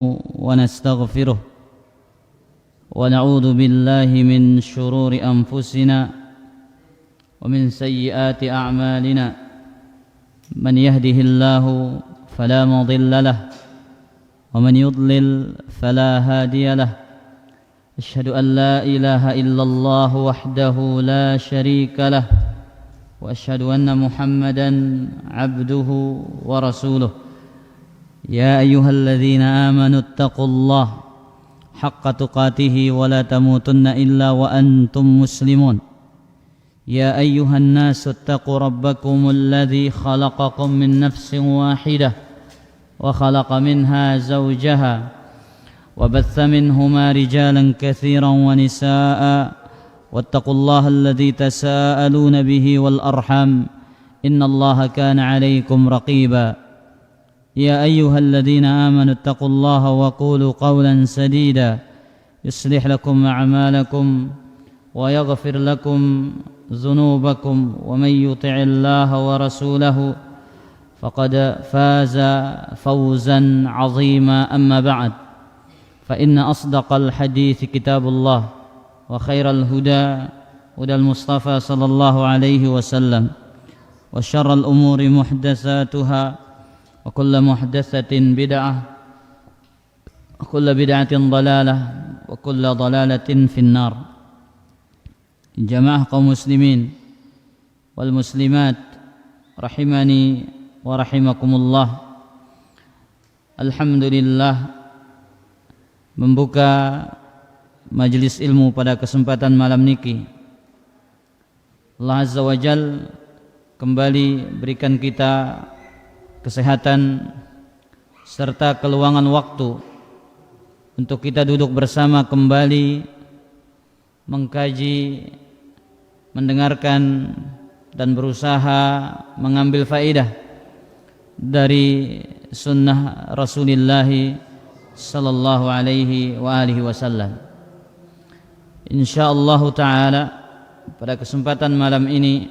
ونستغفره ونعوذ بالله من شرور أنفسنا ومن سيئات أعمالنا من يهده الله فلا مضل له ومن يضلل فلا هادي له أشهد أن لا إله إلا الله وحده لا شريك له وأشهد أن محمدا عبده ورسوله يا أيها الذين آمنوا اتقوا الله حق تقاته ولا تموتن إلا وأنتم مسلمون يا أيها الناس اتقوا ربكم الذي خلقكم من نفس واحدة وخلق منها زوجها وبث منهما رجالا كثيرا ونساء واتقوا الله الذي تساءلون به والأرحام إن الله كان عليكم رقيبا يا أيها الذين آمنوا اتقوا الله وقولوا قولا سديدا يصلح لكم أعمالكم ويغفر لكم ذنوبكم ومن يطع الله ورسوله فقد فاز فوزا عظيما أما بعد فإن أصدق الحديث كتاب الله وخير الهدى هدى المصطفى صلى الله عليه وسلم وشر الأمور محدثاتها وكل محدثة بدعة وكل بدعة ضلالة وكل ضلالة في النار. Jamaah kaum muslimin wal muslimat rahimani wa rahimakumullah. Alhamdulillah membuka majelis ilmu pada kesempatan malam niki. Allah Azza wa Jal kembali berikan kita kesehatan serta keluangan waktu untuk kita duduk bersama kembali mengkaji, mendengarkan dan berusaha mengambil faedah dari sunnah Rasulullah sallallahu alaihi wa alihi wasallam. Insyaallah taala pada kesempatan malam ini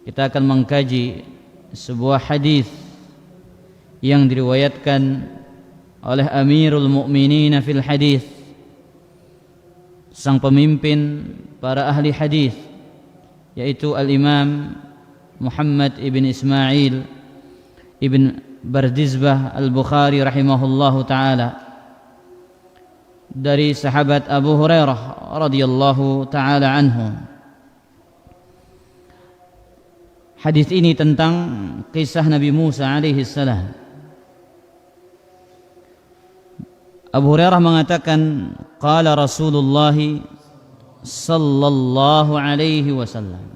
kita akan mengkaji sebuah hadis yang diriwayatkan oleh Amirul Mukminin fil hadis, sang pemimpin para ahli hadis, yaitu Al-Imam Muhammad ibn Ismail ibn Bardizbah Al-Bukhari rahimahullahu taala, dari sahabat Abu Hurairah radhiyallahu taala anhu. Hadis ini tentang kisah Nabi Musa alaihi salam. Abu Hurairah mengatakan, qala Rasulullah sallallahu alaihi wasallam.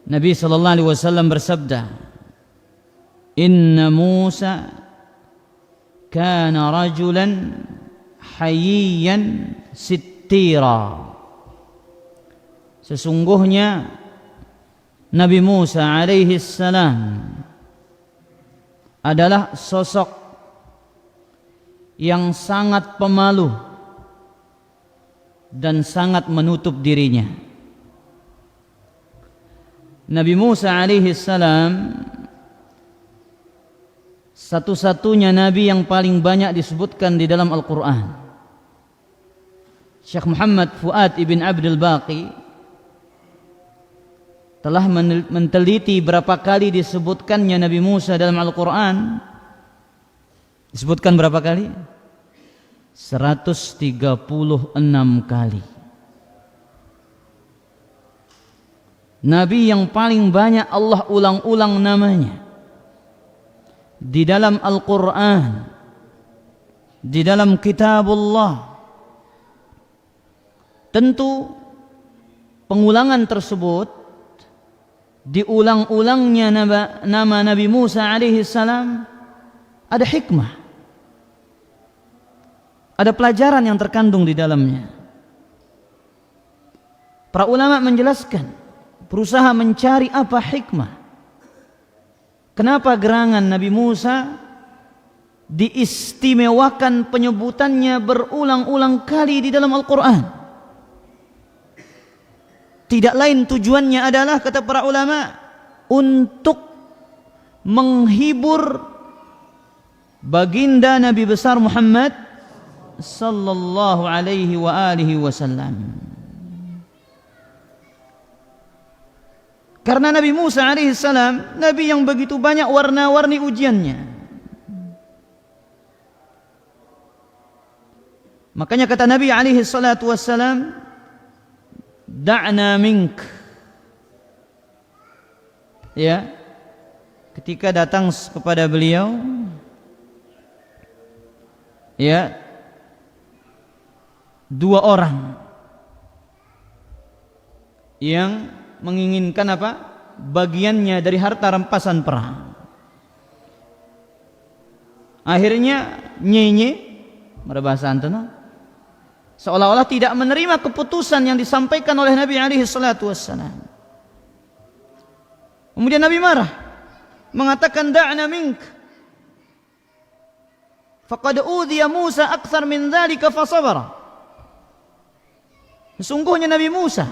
Nabi sallallahu alaihi wasallam bersabda, "Inna Musa kana rajulan hayyiyan sittira." Sesungguhnya Nabi Musa alaihi salam adalah sosok yang sangat pemalu dan sangat menutup dirinya. Nabi Musa alaihi salam satu-satunya nabi yang paling banyak disebutkan di dalam Al-Quran. Syekh Muhammad Fuad ibn Abdul Baqi telah meneliti berapa kali disebutkannya Nabi Musa dalam Al-Quran. Disebutkan berapa kali? 136 kali. Nabi yang paling banyak Allah ulang-ulang namanya di dalam Al-Quran, di dalam Kitabullah. Tentu pengulangan tersebut, diulang-ulangnya nama Nabi Musa alaihi salam, ada hikmah, ada pelajaran yang terkandung di dalamnya. Para ulama menjelaskan, berusaha mencari apa hikmah. Kenapa gerangan Nabi Musa diistimewakan penyebutannya berulang-ulang kali di dalam Al-Quran? Tidak lain tujuannya adalah, kata para ulama, untuk menghibur baginda Nabi besar Muhammad sallallahu alaihi wa alihi wasallam. Karena Nabi Musa alaihi salam nabi yang begitu banyak warna-warni ujiannya. Makanya kata Nabi alaihi salatu wassalam, da'na mink. Ya, ketika datang kepada beliau, ya, dua orang yang menginginkan apa? Bagiannya dari harta rampasan perang. Akhirnya nyenye, berbahasa antena, seolah-olah tidak menerima keputusan yang disampaikan oleh Nabi alaihi salatu wassalam. Kemudian Nabi marah, mengatakan da'na mink. Faqad udhiya Musa akthar min dzalika fasabara. Sesungguhnya Nabi Musa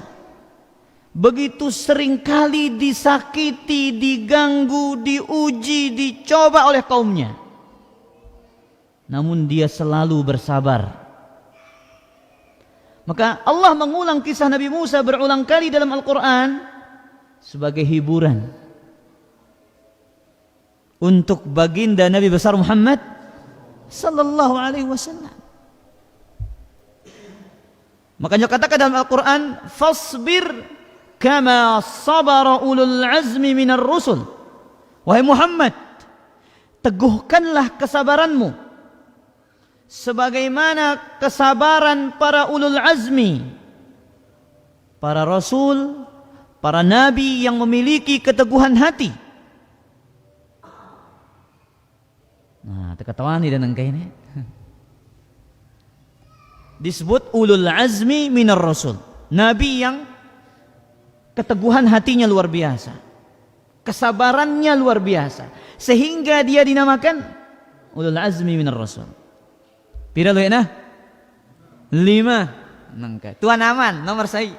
begitu seringkali disakiti, diganggu, diuji, dicoba oleh kaumnya. Namun dia selalu bersabar. Maka Allah mengulang kisah Nabi Musa berulang kali dalam Al-Quran sebagai hiburan untuk baginda Nabi besar Muhammad sallallahu alaihi wasallam. Makanya katakan dalam Al-Quran, fasbir kama sabara ulul azmi minar rusul. Wahai Muhammad, teguhkanlah kesabaranmu sebagaimana kesabaran para ulul azmi, para rasul, para nabi yang memiliki keteguhan hati. Nah, terketahuan dan engkau ini disebut ulul azmi minar rasul, nabi yang keteguhan hatinya luar biasa, kesabarannya luar biasa, sehingga dia dinamakan ulul azmi minar rasul. Pira lu ya? 5. Nangka. Tuan aman nomor saya.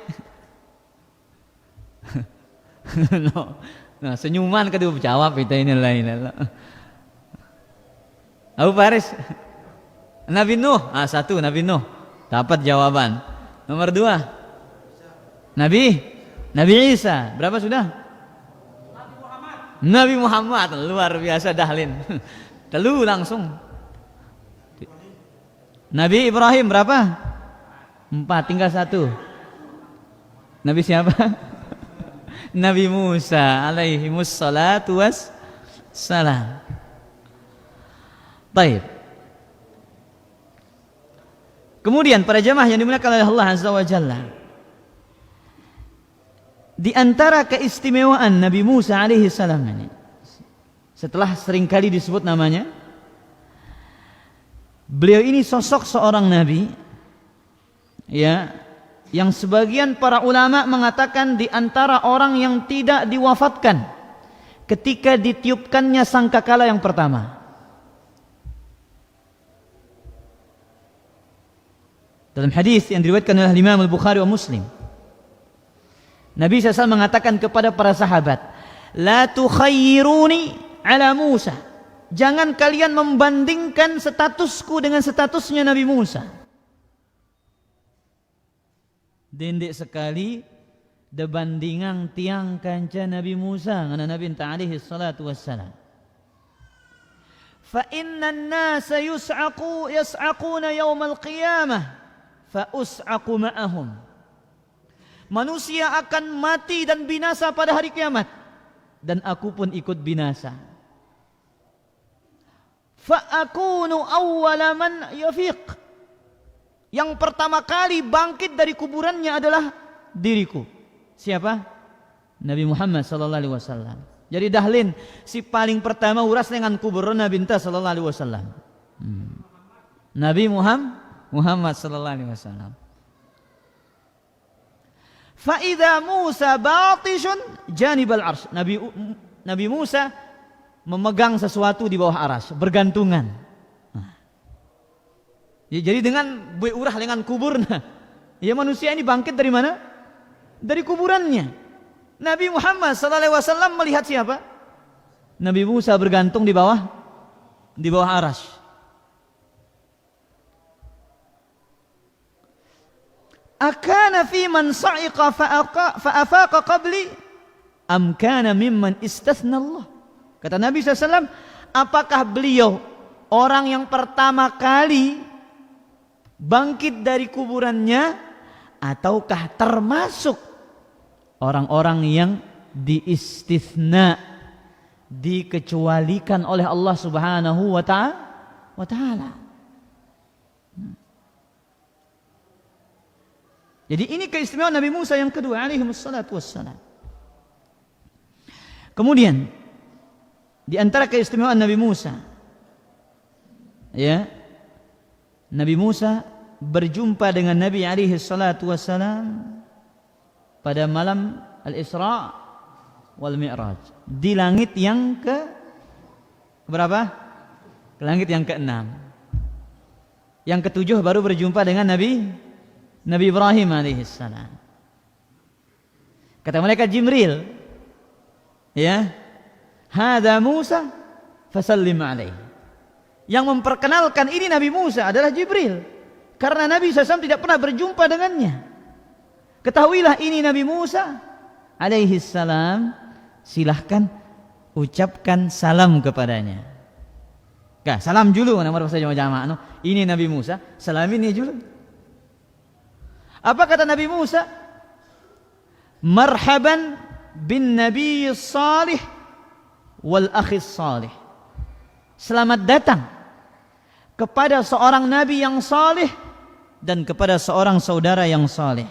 No. Nah, senyuman kedua jawab itu ini lain. Abu Faris. Nabi Nuh. 1 Nabi Nuh. Dapat jawaban. Nomor 2. Nabi Isa. Berapa sudah? Nabi Muhammad. Luar biasa dahlin. Telu langsung. Nabi Ibrahim berapa? 4, tinggal 1. Nabi siapa? Nabi Musa alaihimus salatu wassalam. Baik. Kemudian para jamaah yang dimuliakan oleh Allah Azza wa Jalla, di antara keistimewaan Nabi Musa alaihi salam ini, setelah seringkali disebut namanya, beliau ini sosok seorang nabi, ya, yang sebagian para ulama mengatakan di antara orang yang tidak diwafatkan ketika ditiupkannya sangkakala yang pertama. Dalam hadis yang diriwayatkan oleh Imam Al-Bukhari wa Muslim, Nabi SAW mengatakan kepada para sahabat, la tukhayyiruni ala Musa. Jangan kalian membandingkan statusku dengan statusnya Nabi Musa. Dendek sekali debandingan tiang kanca Nabi Musa dengan Nabi alaihi salatu wassalam. Fa innan nasa yas'aquna yaumal qiyamah fa us'aqu ma'ahum. Manusia akan mati dan binasa pada hari kiamat, dan aku pun ikut binasa. Fa akunu awwala man yafiq. Yang pertama kali bangkit dari kuburannya adalah diriku. Siapa? Nabi Muhammad sallallahu alaihi wasallam. Jadi dahlin si paling pertama uras dengan kubur Nabi sallallahu alaihi wasallam. Nabi Muhammad sallallahu alaihi wasallam. Fa idza Musa batishun janibal arsy. Nabi Musa memegang sesuatu di bawah arsy, bergantungan. Ya, jadi dengan beurah dengan kuburnya, ya manusia ini bangkit dari mana? Dari kuburannya. Nabi Muhammad sallallahu alaihi wasallam melihat siapa? Nabi Musa bergantung di bawah di bawah arasy. Akana fi man sa'iqa fa'afaqa qabli am kana mimman istathna Allah. Kata Nabi SAW, apakah beliau orang yang pertama kali bangkit dari kuburannya, ataukah termasuk orang-orang yang diistitsna, dikecualikan oleh Allah Subhanahu wa ta'ala. Jadi ini keistimewaan Nabi Musa yang kedua alaihi wassalatu wassalam. Kemudian di antara keistimewaan Nabi Musa, ya, Nabi Musa berjumpa dengan Nabi alaihi salatu wassalam pada malam Al-Isra wal Mi'raj di langit yang ke berapa? Ke langit yang ke-6. Yang ke-7 baru berjumpa dengan Nabi Ibrahim alaihissalam. Kata malaikat Jibril, ya, hadza Musa fasallim alaihi. Yang memperkenalkan ini Nabi Musa adalah Jibril, karena Nabi SAW tidak pernah berjumpa dengannya. Ketahuilah ini Nabi Musa alaihissalam, silahkan ucapkan salam kepadanya. Salam dulu, nama bahasa jamaah. Ini Nabi Musa, salamin dia dulu. Apa kata Nabi Musa? Marhaban bin Nabi salih wal akhis salih. Selamat datang kepada seorang Nabi yang salih dan kepada seorang saudara yang salih.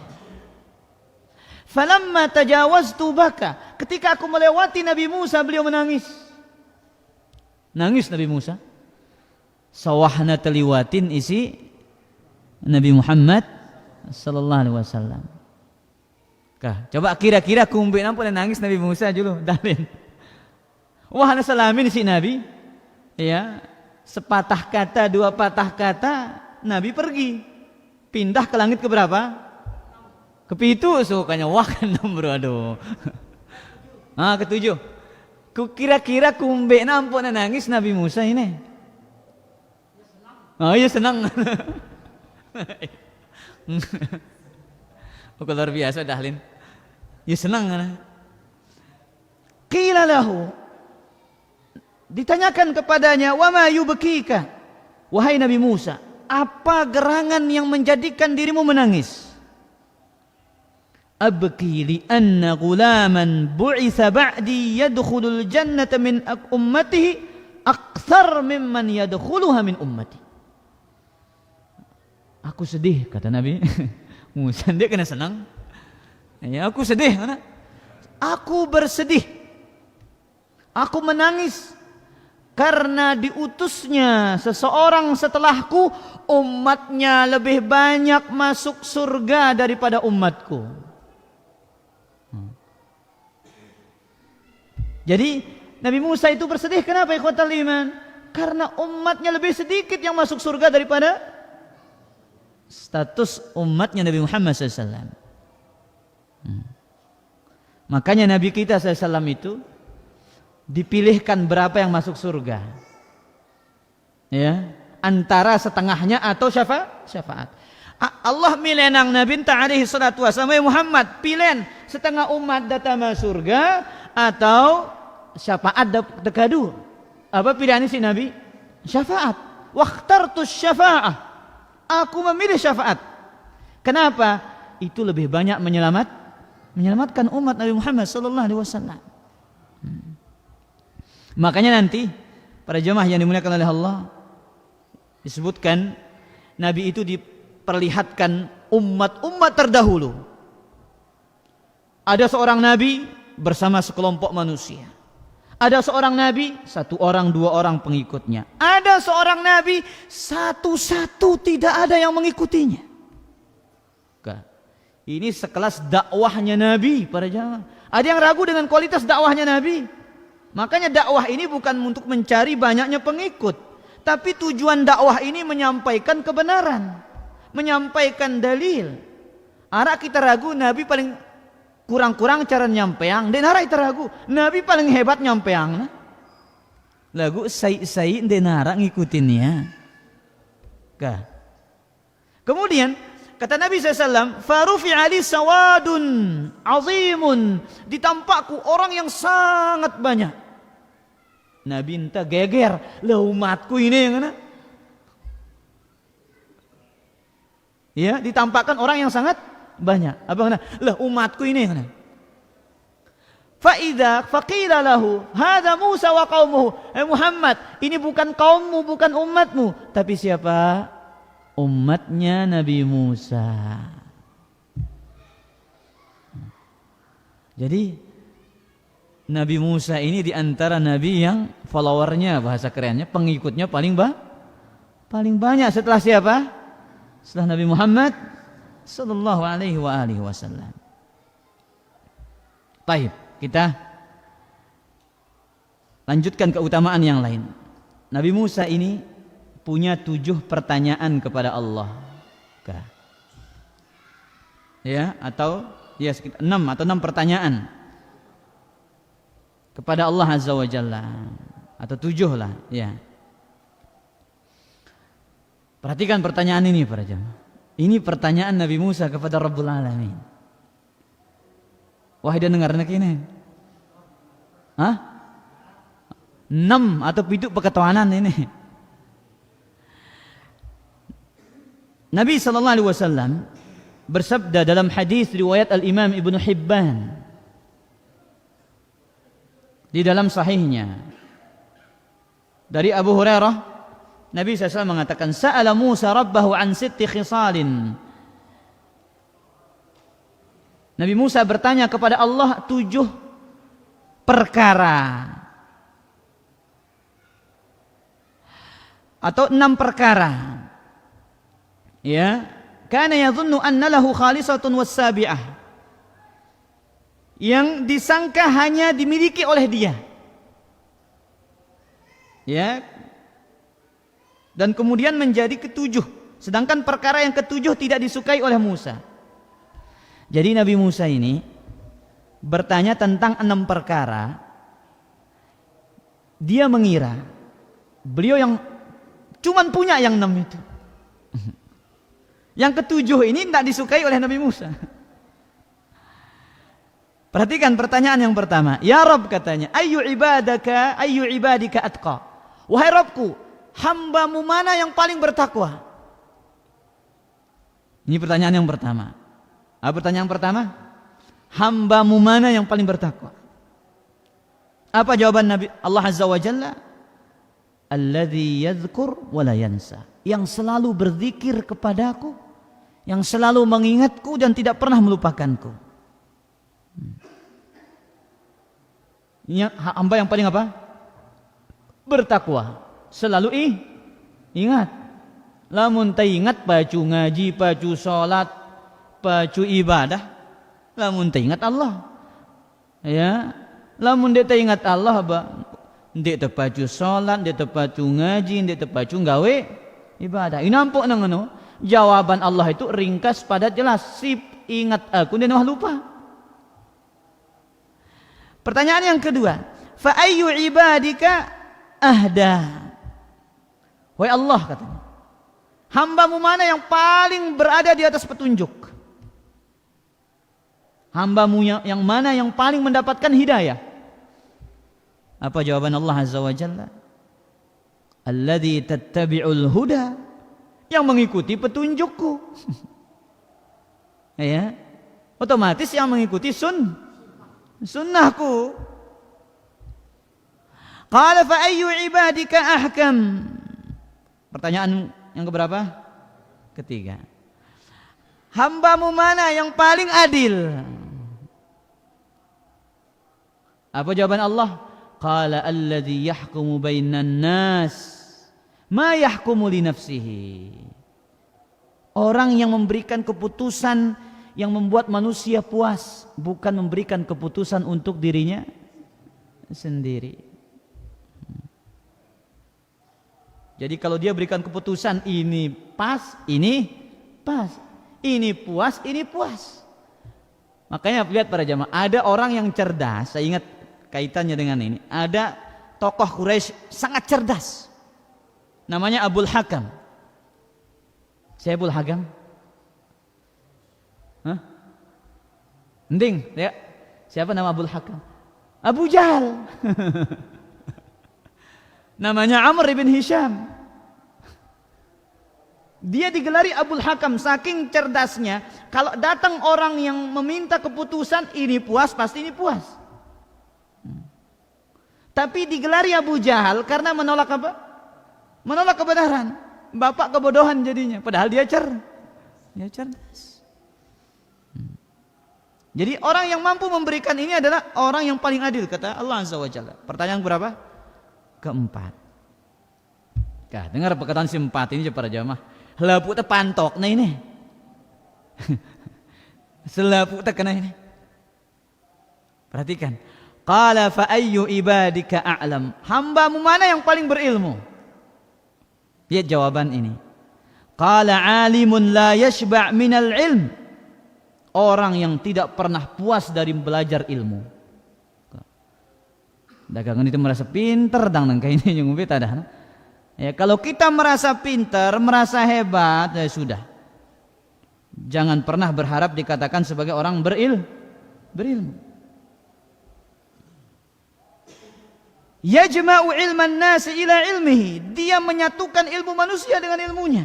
Falamma tajawaztu baka, ketika aku melewati Nabi Musa, beliau menangis. Nangis Nabi Musa. Sawahna teliwatin isi Nabi Muhammad sallallahu alaihi wasallam. Coba kira-kira kumbe nampu nangis Nabi Musa dulu dalin. Wah, salamin si Nabi. Ya, sepatah kata, dua patah kata, Nabi pergi. Pindah ke langit ke berapa? Ke pitu, sukanya wah kan bro, aduh. Ke-7. Kira-kira kumbe nampu nangis Nabi Musa ini. Oh iya senang. Luar biasa dahlin. Ya senang. Qila lahu, ditanyakan kepadanya, wa ma yubkika, wahai Nabi Musa, apa gerangan yang menjadikan dirimu menangis? Abki li anna gulaman bu'itha ba'di yadkhulul jannata min ummatihi akthar mimman yadkhuluha min ummati. Aku sedih, kata Nabi Musa. Dia kena senang. Ya, aku sedih. Aku bersedih. Aku menangis karena diutusnya seseorang setelahku, umatnya lebih banyak masuk surga daripada umatku. Jadi Nabi Musa itu bersedih. Kenapa ikhwatal iman? Karena umatnya lebih sedikit yang masuk surga daripada status umatnya Nabi Muhammad SAW. Makanya Nabi kita SAW itu dipilihkan berapa yang masuk surga, ya, antara setengahnya atau syafaat. Allah milih nang Nabi alaihi salatu wasallam Muhammad, pilihan setengah umat datang masuk surga atau syafaat dekadu. Apa pilihan si Nabi? Syafaat. Waqtartu syafa'ah. Aku memilih syafaat. Kenapa? Itu lebih banyak menyelamatkan umat Nabi Muhammad sallallahu alaihi wasallam. Makanya nanti para jemaah yang dimuliakan oleh Allah, disebutkan Nabi itu diperlihatkan umat-umat terdahulu. Ada seorang Nabi bersama sekelompok manusia. Ada seorang Nabi, 1 orang, 2 orang pengikutnya. Ada seorang Nabi, satu-satu tidak ada yang mengikutinya. Ini sekelas dakwahnya Nabi para jamaah. Ada yang ragu dengan kualitas dakwahnya Nabi. Makanya dakwah ini bukan untuk mencari banyaknya pengikut, tapi tujuan dakwah ini menyampaikan kebenaran, menyampaikan dalil. Arak kita ragu Nabi paling kurang-kurang cara nyampeang, dan arak kita ragu Nabi paling hebat nyampeang. Lagu sai ndenara ngikutinnya. Kemudian kata Nabi SAW, farufi ali sawadun azimun, ditampakku orang yang sangat banyak. Nabi entah geger, lah umatku ini yang mana? Ya, ditampakkan orang yang sangat banyak. Apa kena? Lah umatku ini yang mana? Fa'idha faqila lahu hadza Musa wa qaumuhu. Muhammad, ini bukan kaummu, bukan umatmu, tapi siapa? Umatnya Nabi Musa. Jadi Nabi Musa ini diantara nabi yang followernya, bahasa kerennya, pengikutnya paling banyak setelah siapa? Setelah Nabi Muhammad sallallahu alaihi wasallam. Baik, kita lanjutkan keutamaan yang lain. Nabi Musa ini punya 7 pertanyaan kepada Allah. Ya, atau ya sekitar 6 pertanyaan kepada Allah Azza wa Jalla, atau 7 lah, ya. Perhatikan pertanyaan ini para jemaah. Ini pertanyaan Nabi Musa kepada Rabbul Alamin. Wahai dengar nak ini. 6 atau 7 perkatawanan ini. Nabi sallallahu alaihi wasallam bersabda dalam hadis riwayat Al-Imam Ibnu Hibban di dalam sahihnya dari Abu Hurairah, Nabi SAW mengatakan, Sa'ala Musa Rabbahu an 6 khisalin. Nabi Musa bertanya kepada Allah 7 perkara atau 6 perkara. Ya, kana yadhunnu anna lahu khalisatun was-sabi'ah, yang disangka hanya dimiliki oleh dia. Ya. Dan kemudian menjadi ke-7, sedangkan perkara yang ke-7 tidak disukai oleh Musa. Jadi Nabi Musa ini bertanya tentang 6 perkara. Dia mengira beliau yang cuman punya yang 6 itu. Yang ke-7 ini tidak disukai oleh Nabi Musa. Perhatikan pertanyaan yang pertama. Ya Rabb, katanya, ayyu ibadika atqa. Wahai Rabbku, hambamu mana yang paling bertakwa? Ini pertanyaan yang pertama. Apa pertanyaan pertama? Hambamu mana yang paling bertakwa? Apa jawaban Nabi Allah Azza wa Jalla? Alladzi yadhkur wa la yansa, yang selalu berzikir kepadaku, yang selalu mengingatku dan tidak pernah melupakanku. Ini hamba yang paling apa? Bertakwa. Selalu ingat. Lamun ta ingat pacu ngaji, pacu salat, pacu ibadah, lamun ta ingat Allah. Ya, lamun dia ta ingat Allah ba, dia ta pacu salat, dia ta pacu ngaji, dia ta pacu gawe ibadah. Ini nampuk nang anu? Jawaban Allah itu ringkas padat jelas. Sip, ingat aku dan lupa. Pertanyaan yang kedua, fa ayyu ibadika ahda? Wahai Allah, katanya, hambamu mana yang paling berada di atas petunjuk? Hambamu yang mana yang paling mendapatkan hidayah? Apa jawaban Allah Azza wa Jalla? Alladzi tattabi'ul huda, yang mengikuti petunjukku. Ya, otomatis yang mengikuti sunnahku. Qala fa ayyu ibadika ahkam? Pertanyaan yang keberapa? Ketiga. Hambamu mana yang paling adil? Apa jawaban Allah? Qala alladzi yahkumu bainan nas ma yahkumu li nafsihi. Orang yang memberikan keputusan yang membuat manusia puas, bukan memberikan keputusan untuk dirinya sendiri. Jadi kalau dia berikan keputusan ini pas, ini pas, ini puas, ini puas. Makanya lihat para jamaah, ada orang yang cerdas, saya ingat kaitannya dengan ini. Ada tokoh Quraisy sangat cerdas. Namanya Abul Hakam. Siapa Abul Hakam? Hah? Mending, ya. Siapa nama Abul Hakam? Abu Jahal. Namanya Amr ibn Hisham. Dia digelari Abul Hakam saking cerdasnya. Kalau datang orang yang meminta keputusan, ini puas, pasti ini puas. Tapi digelari Abu Jahal karena menolak apa? Menolak kebenaran. Bapak kebodohan jadinya. Padahal dia cerdas. Jadi orang yang mampu memberikan ini adalah orang yang paling adil, kata Allah Azza wa Jalla. Pertanyaan berapa? Keempat. Dengar perkataan si empat ini para jamaah. Selapu teh pantok nah ini. Selapu teh kena ini. Perhatikan. Qala fa ayyu ibadika a'lam? Hambamu mana yang paling berilmu? Lihat jawaban ini. Qala alimun la yashba' minal ilm. Orang yang tidak pernah puas dari belajar ilmu. Dagangan itu merasa pinter dang kayak ini yang beta dah. Ya, kalau kita merasa pinter, merasa hebat, ya sudah. Jangan pernah berharap dikatakan sebagai orang berilmu. Yajma'u ilman nasi ila ilmihi. Dia menyatukan ilmu manusia dengan ilmunya.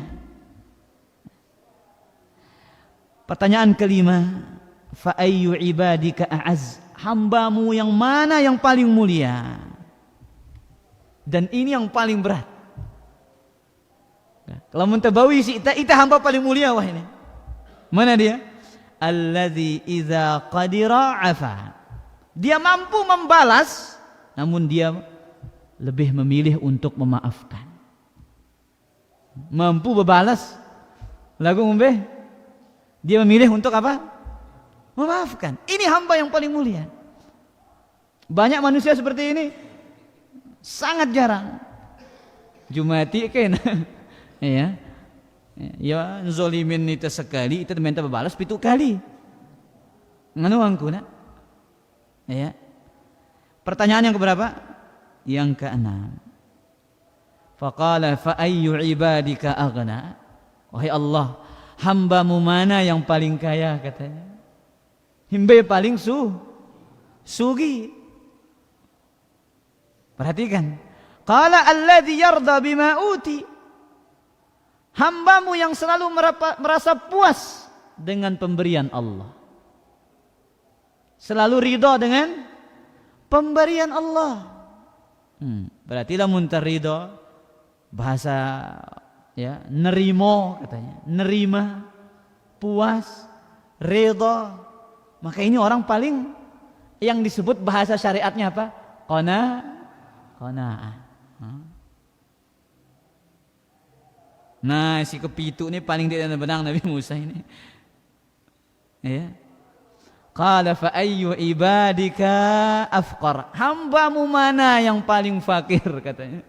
Pertanyaan kelima, fa ayyu ibadika a'az? Hambamu yang mana yang paling mulia? Dan ini yang paling berat. Kalau mentabawi si ita hamba paling mulia wah ini. Mana dia? Alladzi idza qadira afa. Dia mampu membalas, namun dia lebih memilih untuk memaafkan. Mampu berbalas, lagu umbe. Dia memilih untuk apa? Memaafkan. Ini hamba yang paling mulia. Banyak manusia seperti ini? Sangat jarang. Jumati kan? Ya. Ya, zolimin itu sekali, itu minta berbalas 7 kali. Nganu angku nak? Ya. Pertanyaan yang keberapa? Yang ke-6. Faqala fa ayyu ibadika aghna? Wahai Allah, hambamu mana yang paling kaya katanya? Himbe paling sugi. Perhatikan. Qala alladhi yarda bima uti. Hambamu yang selalu merasa puas dengan pemberian Allah. Selalu ridha dengan pemberian Allah. Berarti lamun ridha bahasa ya, nerimo katanya, nerima, puas, ridha. Maka ini orang paling yang disebut bahasa syariatnya apa? Qanaah. Nah, si kepitu ini paling tidak benang Nabi Musa ini. Ya. Qala fa ayyu ibadika afqar? Hambamu mana yang paling fakir katanya?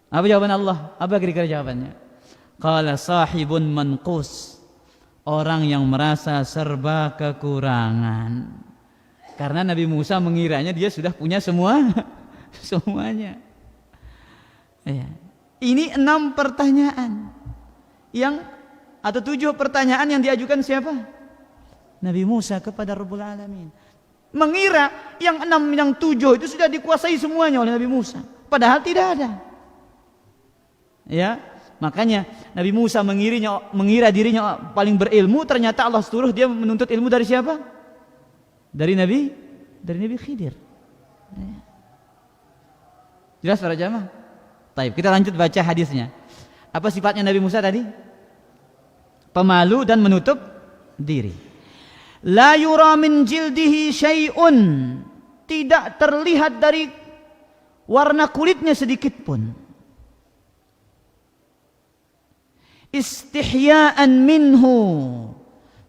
Apa jawaban Allah? Apa kira-kira jawabannya? Qala sahibun manqus. Orang yang merasa serba kekurangan. Karena Nabi Musa mengiranya dia sudah punya semuanya. Ya. Ini 6 pertanyaan atau 7 pertanyaan yang diajukan siapa? Nabi Musa kepada Rabbul Alamin. Mengira yang 6, yang 7 itu sudah dikuasai semuanya oleh Nabi Musa. Padahal tidak ada. Ya, makanya Nabi Musa mengira dirinya paling berilmu, ternyata Allah suruh dia menuntut ilmu dari siapa? Dari Nabi Khidir. Ya. Jelas para jamaah? Baik, kita lanjut baca hadisnya. Apa sifatnya Nabi Musa tadi? Pemalu dan menutup diri. La yura min jildihi syai'un. Tidak terlihat dari warna kulitnya sedikit pun. Istihya'an minhu.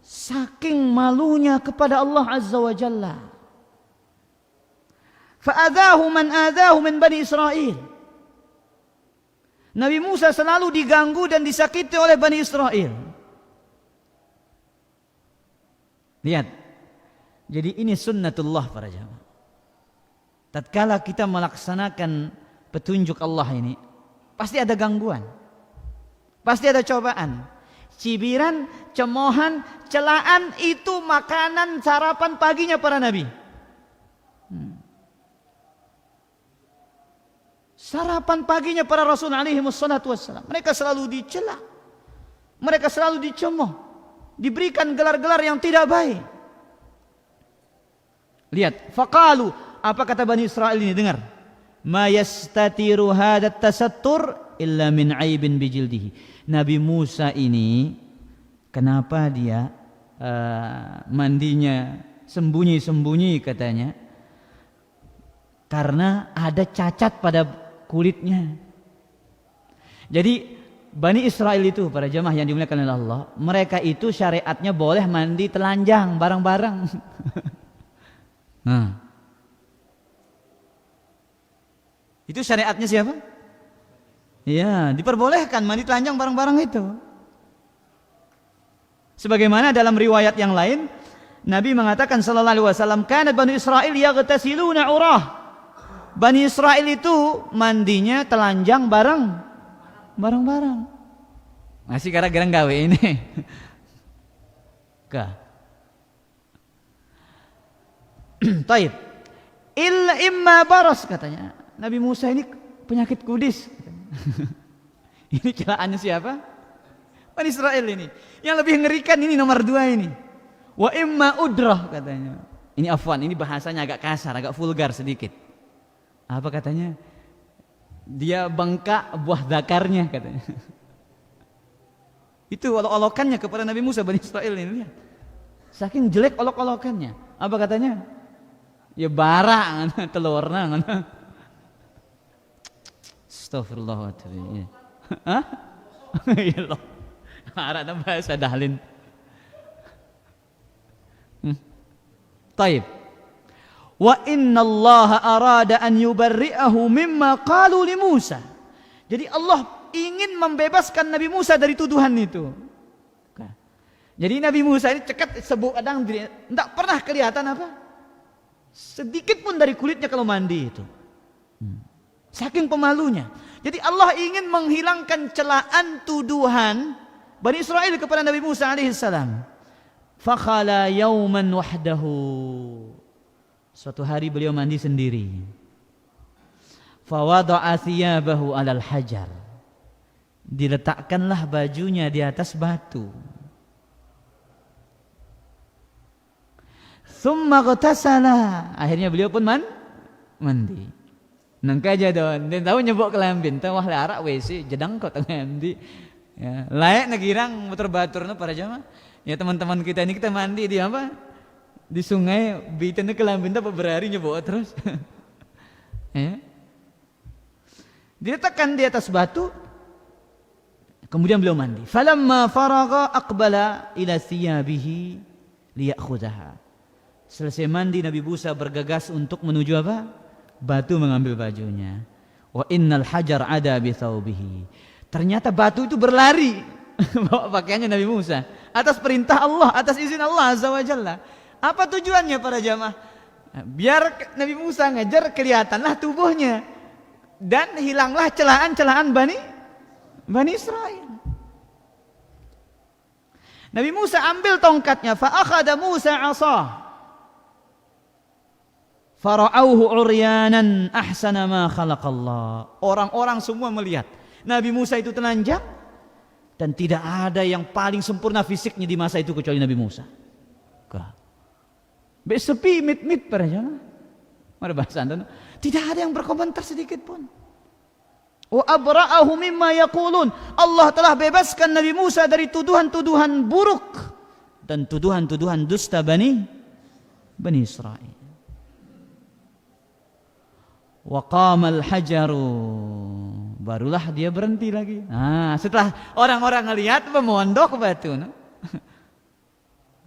Saking malunya kepada Allah Azza wa Jalla. Fa'adhahu man adhahu min Bani Israel. Nabi Musa selalu diganggu dan disakiti oleh Bani Israel. Lihat. Jadi ini sunnatullah para jamaah. tatkala kita melaksanakan petunjuk Allah ini, pasti ada gangguan, pasti ada cobaan, cibiran, cemoohan, celaan. Itu makanan sarapan paginya para nabi. Sarapan paginya para rasul alaihi wassalatu wassalam. Mereka selalu dicela, mereka selalu dicemooh, diberikan gelar-gelar yang tidak baik. Lihat, faqalu, apa kata Bani Israel ini? Dengar. Ma yastatiru hadat tasattur illa min aibin bijildihi. Nabi Musa ini kenapa dia mandinya sembunyi-sembunyi katanya? Karena ada cacat pada kulitnya. Jadi Bani Israel itu, para jamaah yang dimuliakan oleh Allah, mereka itu syariatnya boleh mandi telanjang bareng-bareng. Nah, itu syariatnya siapa? Ya, diperbolehkan mandi telanjang bareng-bareng itu. Sebagaimana dalam riwayat yang lain, Nabi mengatakan sallallahu alaihi wasallam, "Kana Bani Israil yaghtasiluna urah." Bani Israel itu mandinya telanjang bareng-bareng. Masih gara-gara gawe ini. Kah? Taib. Illa imma baras, katanya. Nabi Musa ini penyakit kudis. Ini celaannya siapa? Bani Israel ini. Yang lebih ngerikan ini nomor 2 ini. Wa imma udrah, katanya. Ini afwan, ini bahasanya agak kasar, agak vulgar sedikit. Apa katanya? Dia bengkak buah zakarnya, katanya. Itu olok-olokannya kepada Nabi Musa, Bani Israel ini. Lihat. Saking jelek olok-olokannya. Apa katanya? Ya bara telurna. Astagfirullahaladzim. Hah? Ya Allah. Arab bahasa dahlin. Taib. Wa inna Allah arada an yubarri'ahu mimma qalu li Musa. Jadi Allah ingin membebaskan Nabi Musa dari tuduhan itu. Jadi Nabi Musa ini cekat sebuk adang, tidak pernah kelihatan apa? Sedikit pun dari kulitnya kalau mandi itu. Saking pemalunya. Jadi Allah ingin menghilangkan celaan tuduhan Bani Israel kepada Nabi Musa alaihissalam. Fakhala yauman wahdahu. Suatu hari beliau mandi sendiri. Fawada'a thiyabahu alal hajar. Diletakkanlah bajunya di atas batu. Tsumma ghtasala. Akhirnya beliau pun mandi. Nangka aja don, dan tahu nyebok kelambin, tahu wah larak WC, jedang kok tengah mandi. Ya, layak negirang batur-batur para jamaah. Ya teman-teman kita ini kita mandi di apa? Di sungai, bitane kelambin tak berhari nyebok terus. Ya. Diletakkan di atas batu. Kemudian beliau mandi. Falamma faragha aqbala ila thiyabihi liya'khudhaha. Selesai mandi Nabi Musa bergegas untuk menuju apa? Batu mengambil bajunya. Wa innal hajar ada bi thawbihi. Ternyata batu itu berlari bawa pakaiannya Nabi Musa atas perintah Allah, atas izin Allah Azza wa Jalla. Apa tujuannya para jamaah? Biar Nabi Musa ngejar kelihatanlah tubuhnya dan hilanglah celaan-celaan Bani Israel. Nabi Musa ambil tongkatnya, fa akhadha Musa 'asah. Fara'auhu uryanan ahsana ma khalaqallah. Orang-orang semua melihat Nabi Musa itu telanjang dan tidak ada yang paling sempurna fisiknya di masa itu kecuali Nabi Musa. Sepi mit-mit para jamaah. Ada bahasa Anda. Tidak ada yang berkomentar sedikit pun. Wa abra'ahu mimma yaqulun. Allah telah bebaskan Nabi Musa dari tuduhan-tuduhan buruk dan tuduhan-tuduhan dusta Bani Israel. Wa qamal hajaru. Barulah dia berhenti lagi. Nah, setelah orang-orang ngelihat memondok batu, no?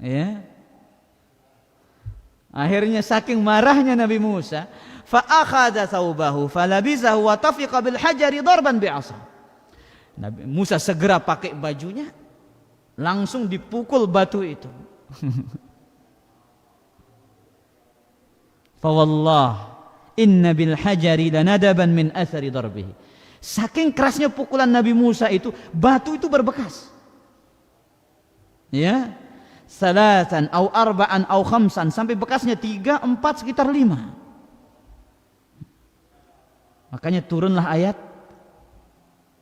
Ya. Akhirnya saking marahnya Nabi Musa, fa akhadha thawbahu falabisahu wa tafiqa bil hajari darban bi'asa. Nabi Musa segera pakai bajunya, langsung dipukul batu itu. Fa wallah Inna bil hajari lanadaban min athari darbihi. Saking kerasnya pukulan Nabi Musa itu, batu itu berbekas. Ya. Salatan au arba'an au khamsan, sampai bekasnya 3, 4, sekitar 5. Makanya turunlah ayat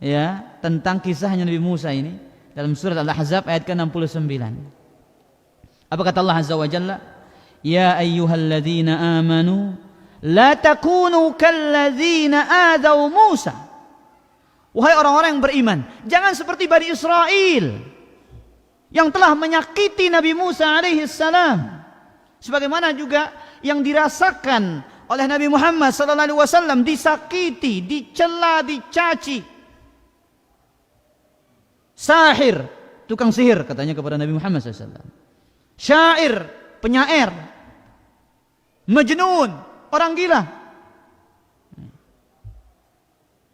ya tentang kisahnya Nabi Musa ini dalam surat Al-Ahzab ayat ke-69. Apa kata Allah Azza wa Jalla? Ya ayyuhalladzina amanu la takunu kalladzina adaw Musa. Wahai orang-orang yang beriman, jangan seperti Bani Israel yang telah menyakiti Nabi Musa alaihi salam. Sebagaimana juga yang dirasakan oleh Nabi Muhammad sallallahu alaihi wasallam, disakiti, dicela, dicaci. Sahir, tukang sihir katanya kepada Nabi Muhammad sallallahu alaihi wasallam. Syair, penyair. Majnun, orang gila.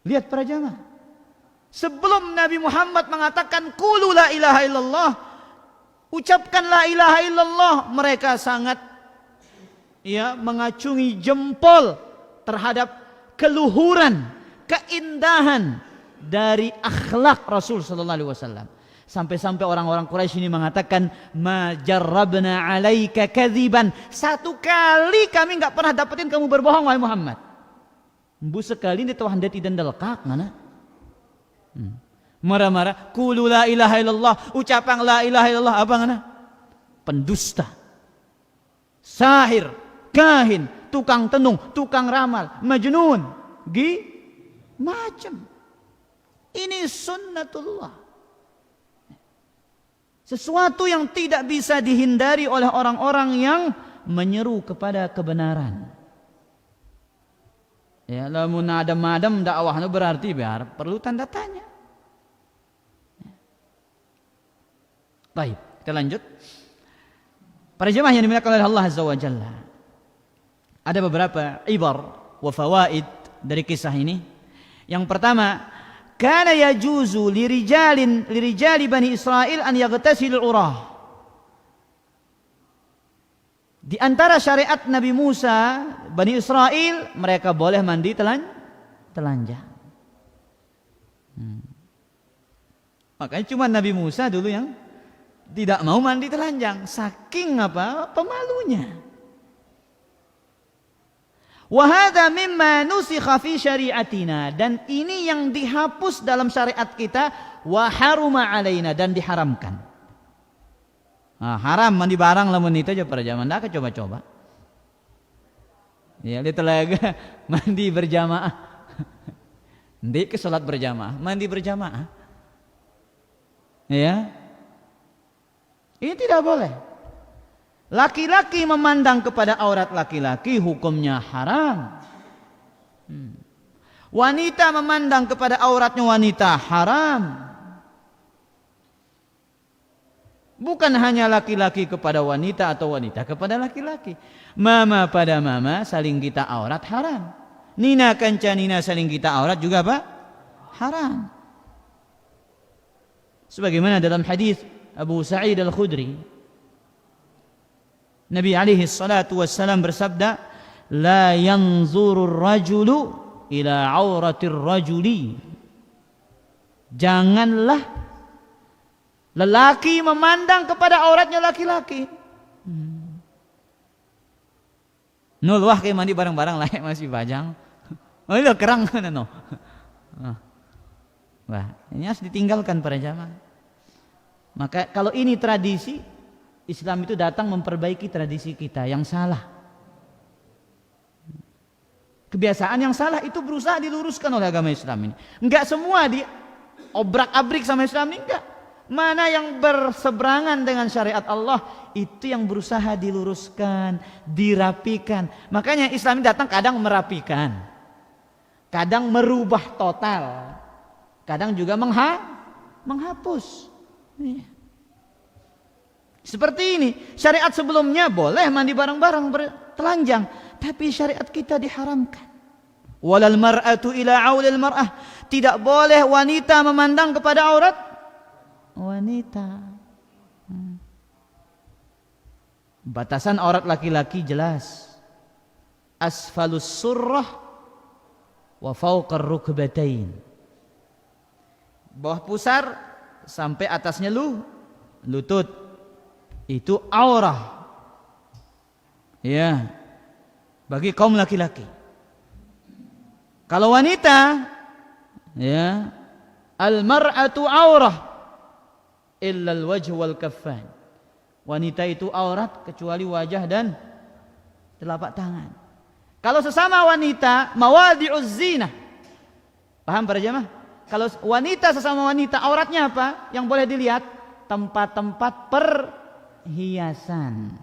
Lihat para jamaah. Sebelum Nabi Muhammad mengatakan qulu la ilaha illallah, ucapkan la ilaha illallah, mereka sangat mengacungi jempol terhadap keluhuran, keindahan dari akhlak Rasul sallallahu alaihi wasallam. Sampai-sampai orang-orang Quraisy ini mengatakan, ma jarrabna alaika kadziban. Satu kali kami enggak pernah dapetin kamu berbohong wahai Muhammad. Bu sekali ini tuhan dati dan dalkak mana? Marah-marah, qulu la ilaha illallah, ucapan la ilaha illallah apa ngana? Pendusta. Sahir, kahin, tukang tenung, tukang ramal, majnun, macam. Ini sunnatullah. Sesuatu yang tidak bisa dihindari oleh orang-orang yang menyeru kepada kebenaran. Ya, lamun adem-adem dakwahnya berarti biar perlu tanda tanya. Baik, kita lanjut. Para jemaah yang dimuliakan oleh Allah Azza wa Jalla, ada beberapa ibar wa fawaid dari kisah ini. Yang pertama, kana yajuzu lirijali Bani Israel an yaghtasilul urah. Di antara syariat Nabi Musa, Bani Israel, mereka boleh mandi telanjang. Makanya cuma Nabi Musa dulu yang tidak mau mandi telanjang, saking pemalunya. Wa hadza mimma nusikha fi syariatina, dan ini yang dihapus dalam syariat kita, wa haruma alaina, dan diharamkan. Nah, haram mandi barang lamun itu aja para jamaah, ndak coba-coba. Ya, di telaga mandi berjamaah. Ndik ke salat berjamaah, mandi berjamaah. Ya. Ini tidak boleh. Laki-laki memandang kepada aurat laki-laki hukumnya haram. Wanita memandang kepada auratnya wanita haram. Bukan hanya laki-laki kepada wanita atau wanita kepada laki-laki. Mama pada mama saling kita aurat haram. Nina kanca nina saling kita aurat juga apa? Haram. Sebagaimana dalam hadis Abu Sa'id Al-Khudri, Nabi alaihi salatu wassalam bersabda, la yanzurur rajulu ila auratir rajuli. Janganlah lelaki memandang kepada auratnya laki-laki. Nul wah kayak mandi bareng-bareng lah masih bajang. Oh itu kerang no. Wah, ini harus ditinggalkan para jamaah. Maka kalau ini tradisi, Islam itu datang memperbaiki tradisi kita yang salah. Kebiasaan yang salah itu berusaha diluruskan oleh agama Islam ini. Enggak semua diobrak-abrik sama Islam ini, enggak. Mana yang berseberangan dengan syariat Allah, itu yang berusaha diluruskan, dirapikan. Makanya Islam ini datang kadang merapikan, kadang merubah total, kadang juga menghapus. Seperti ini, syariat sebelumnya boleh mandi bareng-bareng telanjang, tapi syariat kita diharamkan. Walal mar'atu ila aulil mar'ah, tidak boleh wanita memandang kepada aurat wanita. Batasan aurat laki-laki jelas. asfalus surrah wa fawqar rukbatain. Bawah pusar sampai atasnya lutut. Itu aurah. Ya. Bagi kaum laki-laki. Kalau wanita, ya, al-mar'atu aurah illa al-wajh wal kaffan. Wanita itu aurat kecuali wajah dan telapak tangan. Kalau sesama wanita, mawadi'uz zinah. Paham para jemaah? Kalau wanita sesama wanita, auratnya apa? Yang boleh dilihat tempat-tempat perhiasan.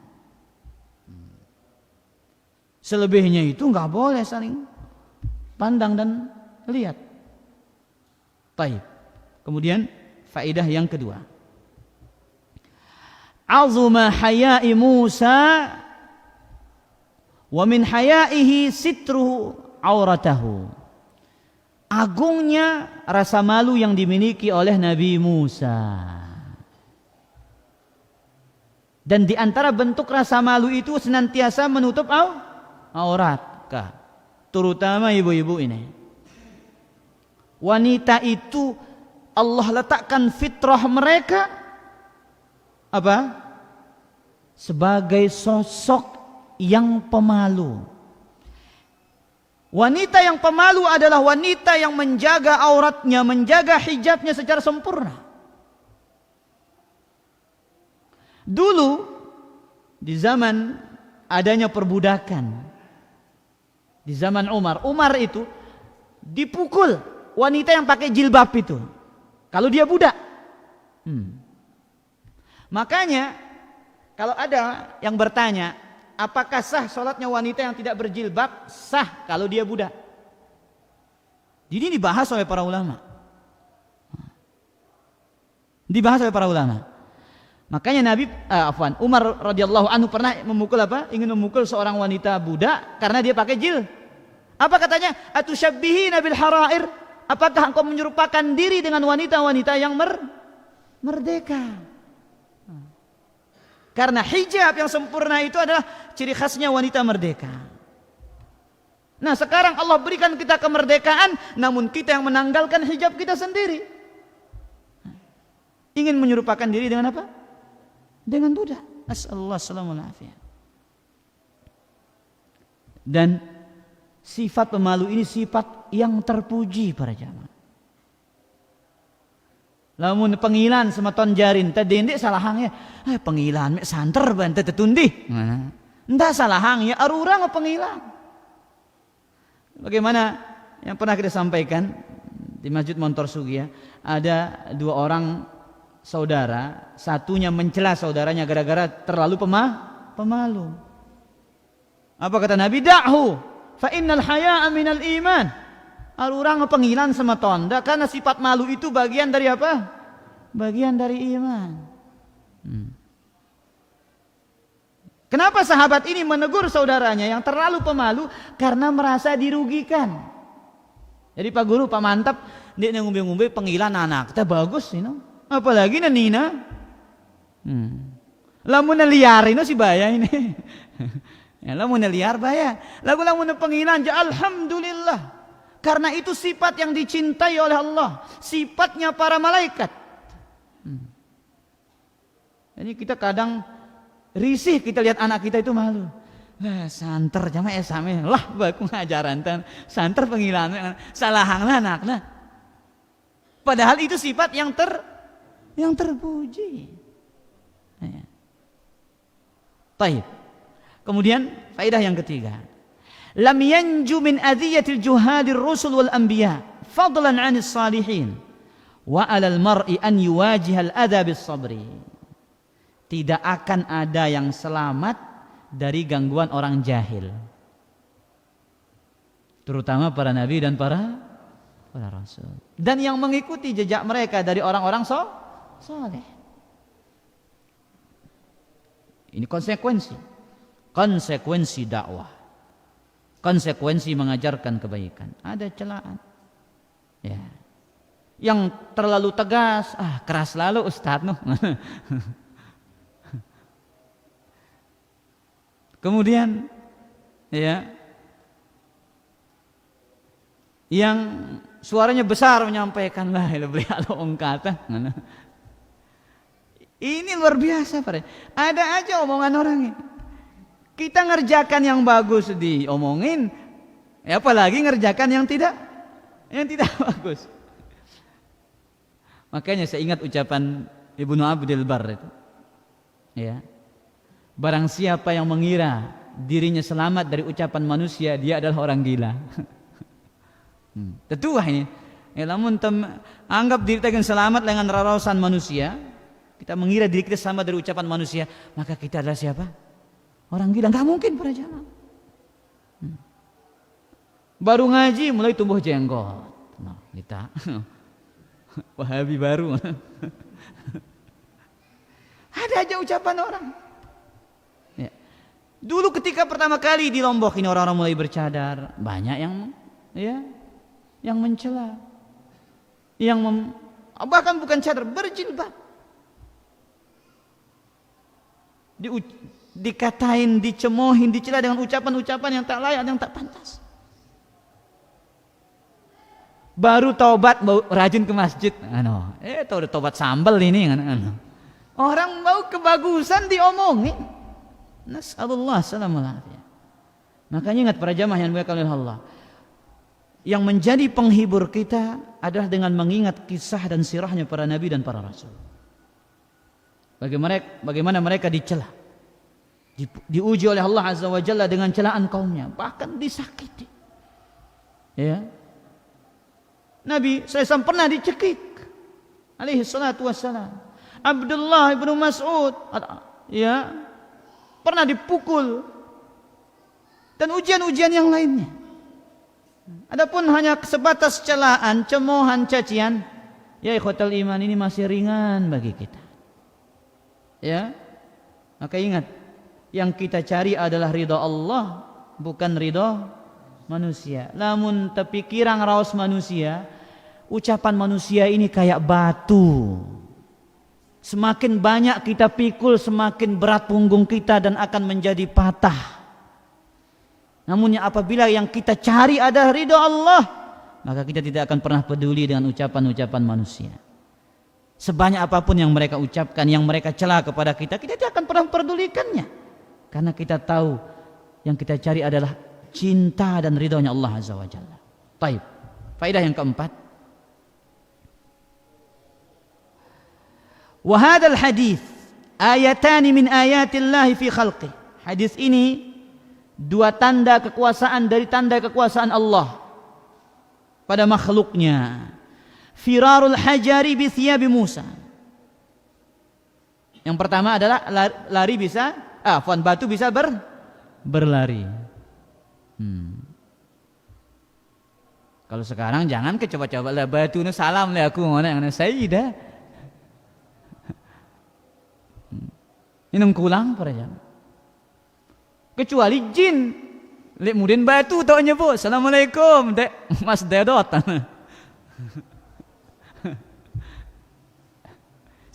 Selebihnya itu nggak boleh saling pandang dan lihat. Baik. Kemudian faedah yang kedua. Azuma haya'i Musa wa min haya'ihi sitru auratahu. Agungnya rasa malu yang dimiliki oleh Nabi Musa. Dan di antara bentuk rasa malu itu senantiasa menutup aurat, terutama ibu-ibu ini. Wanita itu Allah letakkan fitrah mereka apa? Sebagai sosok yang pemalu. Wanita yang pemalu adalah wanita yang menjaga auratnya, menjaga hijabnya secara sempurna. Dulu di zaman adanya perbudakan, di zaman Umar itu dipukul wanita yang pakai jilbab itu kalau dia budak. Makanya kalau ada yang bertanya, apakah sah sholatnya wanita yang tidak berjilbab? Sah kalau dia budak. Jadi dibahas oleh para ulama. Dibahas oleh para ulama. Makanya Umar radhiyallahu anhu pernah memukul apa? Ingin memukul seorang wanita budak karena dia pakai jil. Apa katanya? Atusyabbihina bil harair? Apakah engkau menyerupakan diri dengan wanita-wanita yang merdeka? Karena hijab yang sempurna itu adalah ciri khasnya wanita merdeka. Nah, sekarang Allah berikan kita kemerdekaan, namun kita yang menanggalkan hijab kita sendiri. Ingin menyerupakan diri dengan apa? Dengan budak. Nasallallahu alaihi wasallam. Dan sifat pemalu ini sifat yang terpuji para jamaah. Lamun pengilan semeton jarin tadendek salahangnya, pengilan mek santer bante tetundi. Enggak salahangnya arurang pengilan. Bagaimana yang pernah kita sampaikan di Masjid Montor Sugi ya, ada dua orang saudara, satunya mencela saudaranya gara-gara terlalu pemalu. Apa kata Nabi? Da'hu fa innal haya'a minal iman. Arurang pengilan sama tonda karena sifat malu itu bagian dari apa? Bagian dari iman. Kenapa sahabat ini menegur saudaranya yang terlalu pemalu? Karena merasa dirugikan. Jadi Pak Guru, Pak Mantap, dia ngumbe-ngumbe pengilan anak kita bagus, apalagi nina. Lamun liar ini si baya ini. Ya, lamun liar baya. Lamun pengilan alhamdulillah. Karena itu sifat yang dicintai oleh Allah, sifatnya para malaikat. Jadi kita kadang risih kita lihat anak kita itu malu. Santer jamaah same lah baku ngajaran tan santer pengilan salahangna anakna. Padahal itu sifat yang terpuji. Baik. Kemudian faedah yang ketiga. Lam yanju min adhiyatil juhadir rusul wal anbiya fadlan 'anis salihin wa 'alal mar'i an yuwajihal adha bis sabri. Tidak akan ada yang selamat dari gangguan orang jahil, terutama para nabi dan para rasul, dan yang mengikuti jejak mereka dari orang-orang saleh. Ini konsekuensi dakwah, konsekuensi mengajarkan kebaikan. Ada celaan, ya, yang terlalu tegas, keras lalu ustadz noh. Kemudian ya yang suaranya besar menyampaikan la ilaha illallah kata. Ini luar biasa, Pak. Ada aja omongan orang ini. Kita ngerjakan yang bagus diomongin, apalagi ngerjakan yang tidak bagus. Makanya saya ingat ucapan Ibnu Abdul Barr itu. Ya. Barang siapa yang mengira dirinya selamat dari ucapan manusia, dia adalah orang gila. Tetua ini. Ya, namun anggap diri kita selamat dengan rarausan manusia, kita mengira diri kita selamat dari ucapan manusia, maka kita adalah siapa? Orang gila. Enggak mungkin para jamaah. Baru ngaji mulai tumbuh jenggot. Nah, kita Wahabi baru. Ada aja ucapan orang. Ya. Dulu ketika pertama kali di Lombok ini orang-orang mulai bercadar, banyak yang mencela, bahkan bukan cadar, berjilbab, dikatain, dicemohin, dicela dengan ucapan-ucapan yang tak layak, yang tak pantas. Baru taubat, rajin ke masjid, udah taubat sambal ini, orang mau kebagusan diomongin. Nasallallahu salamul afiyah. Makanya ingat para jamaah yang dimuliakan oleh Allah, yang menjadi penghibur kita adalah dengan mengingat kisah dan sirahnya para nabi dan para rasul. Bagaimana mereka dicela, diuji oleh Allah Azza wa Jalla dengan celaan kaumnya, bahkan disakiti. Ya. Nabi SAW pernah dicekik, alaihi salatu wassalam. Abdullah ibnu Mas'ud, ya, pernah dipukul, dan ujian-ujian yang lainnya. Adapun hanya sebatas celaan, cemohan, cacian, ya ikhwatal iman, ini masih ringan bagi kita. Ya, maka ingat, yang kita cari adalah ridha Allah, bukan ridha manusia. Namun tapi kirang raos manusia, ucapan manusia ini kayak batu. Semakin banyak kita pikul, semakin berat punggung kita dan akan menjadi patah. Namun apabila yang kita cari adalah ridha Allah, maka kita tidak akan pernah peduli dengan ucapan-ucapan manusia. Sebanyak apapun yang mereka ucapkan, yang mereka cela kepada kita, kita tidak akan pernah memperdulikannya. Karena kita tahu yang kita cari adalah cinta dan ridhonya Allah Azza wa Jalla. Baik. Faedah yang keempat. Wa hadzal hadits ayatan min ayatillahi fi khalqih. Hadis ini dua tanda kekuasaan dari tanda kekuasaan Allah pada makhluknya. Firarul hajari bi thiyabi Musa. Yang pertama adalah lari bisa, batu bisa berlari. Kalau sekarang jangan coba-coba lah batu nu salam le aku mana yang sayyidah. Ini kulang para jamaah. Kecuali jin, lek mudin batu tak nyebut assalamualaikum dek Mas Dedot.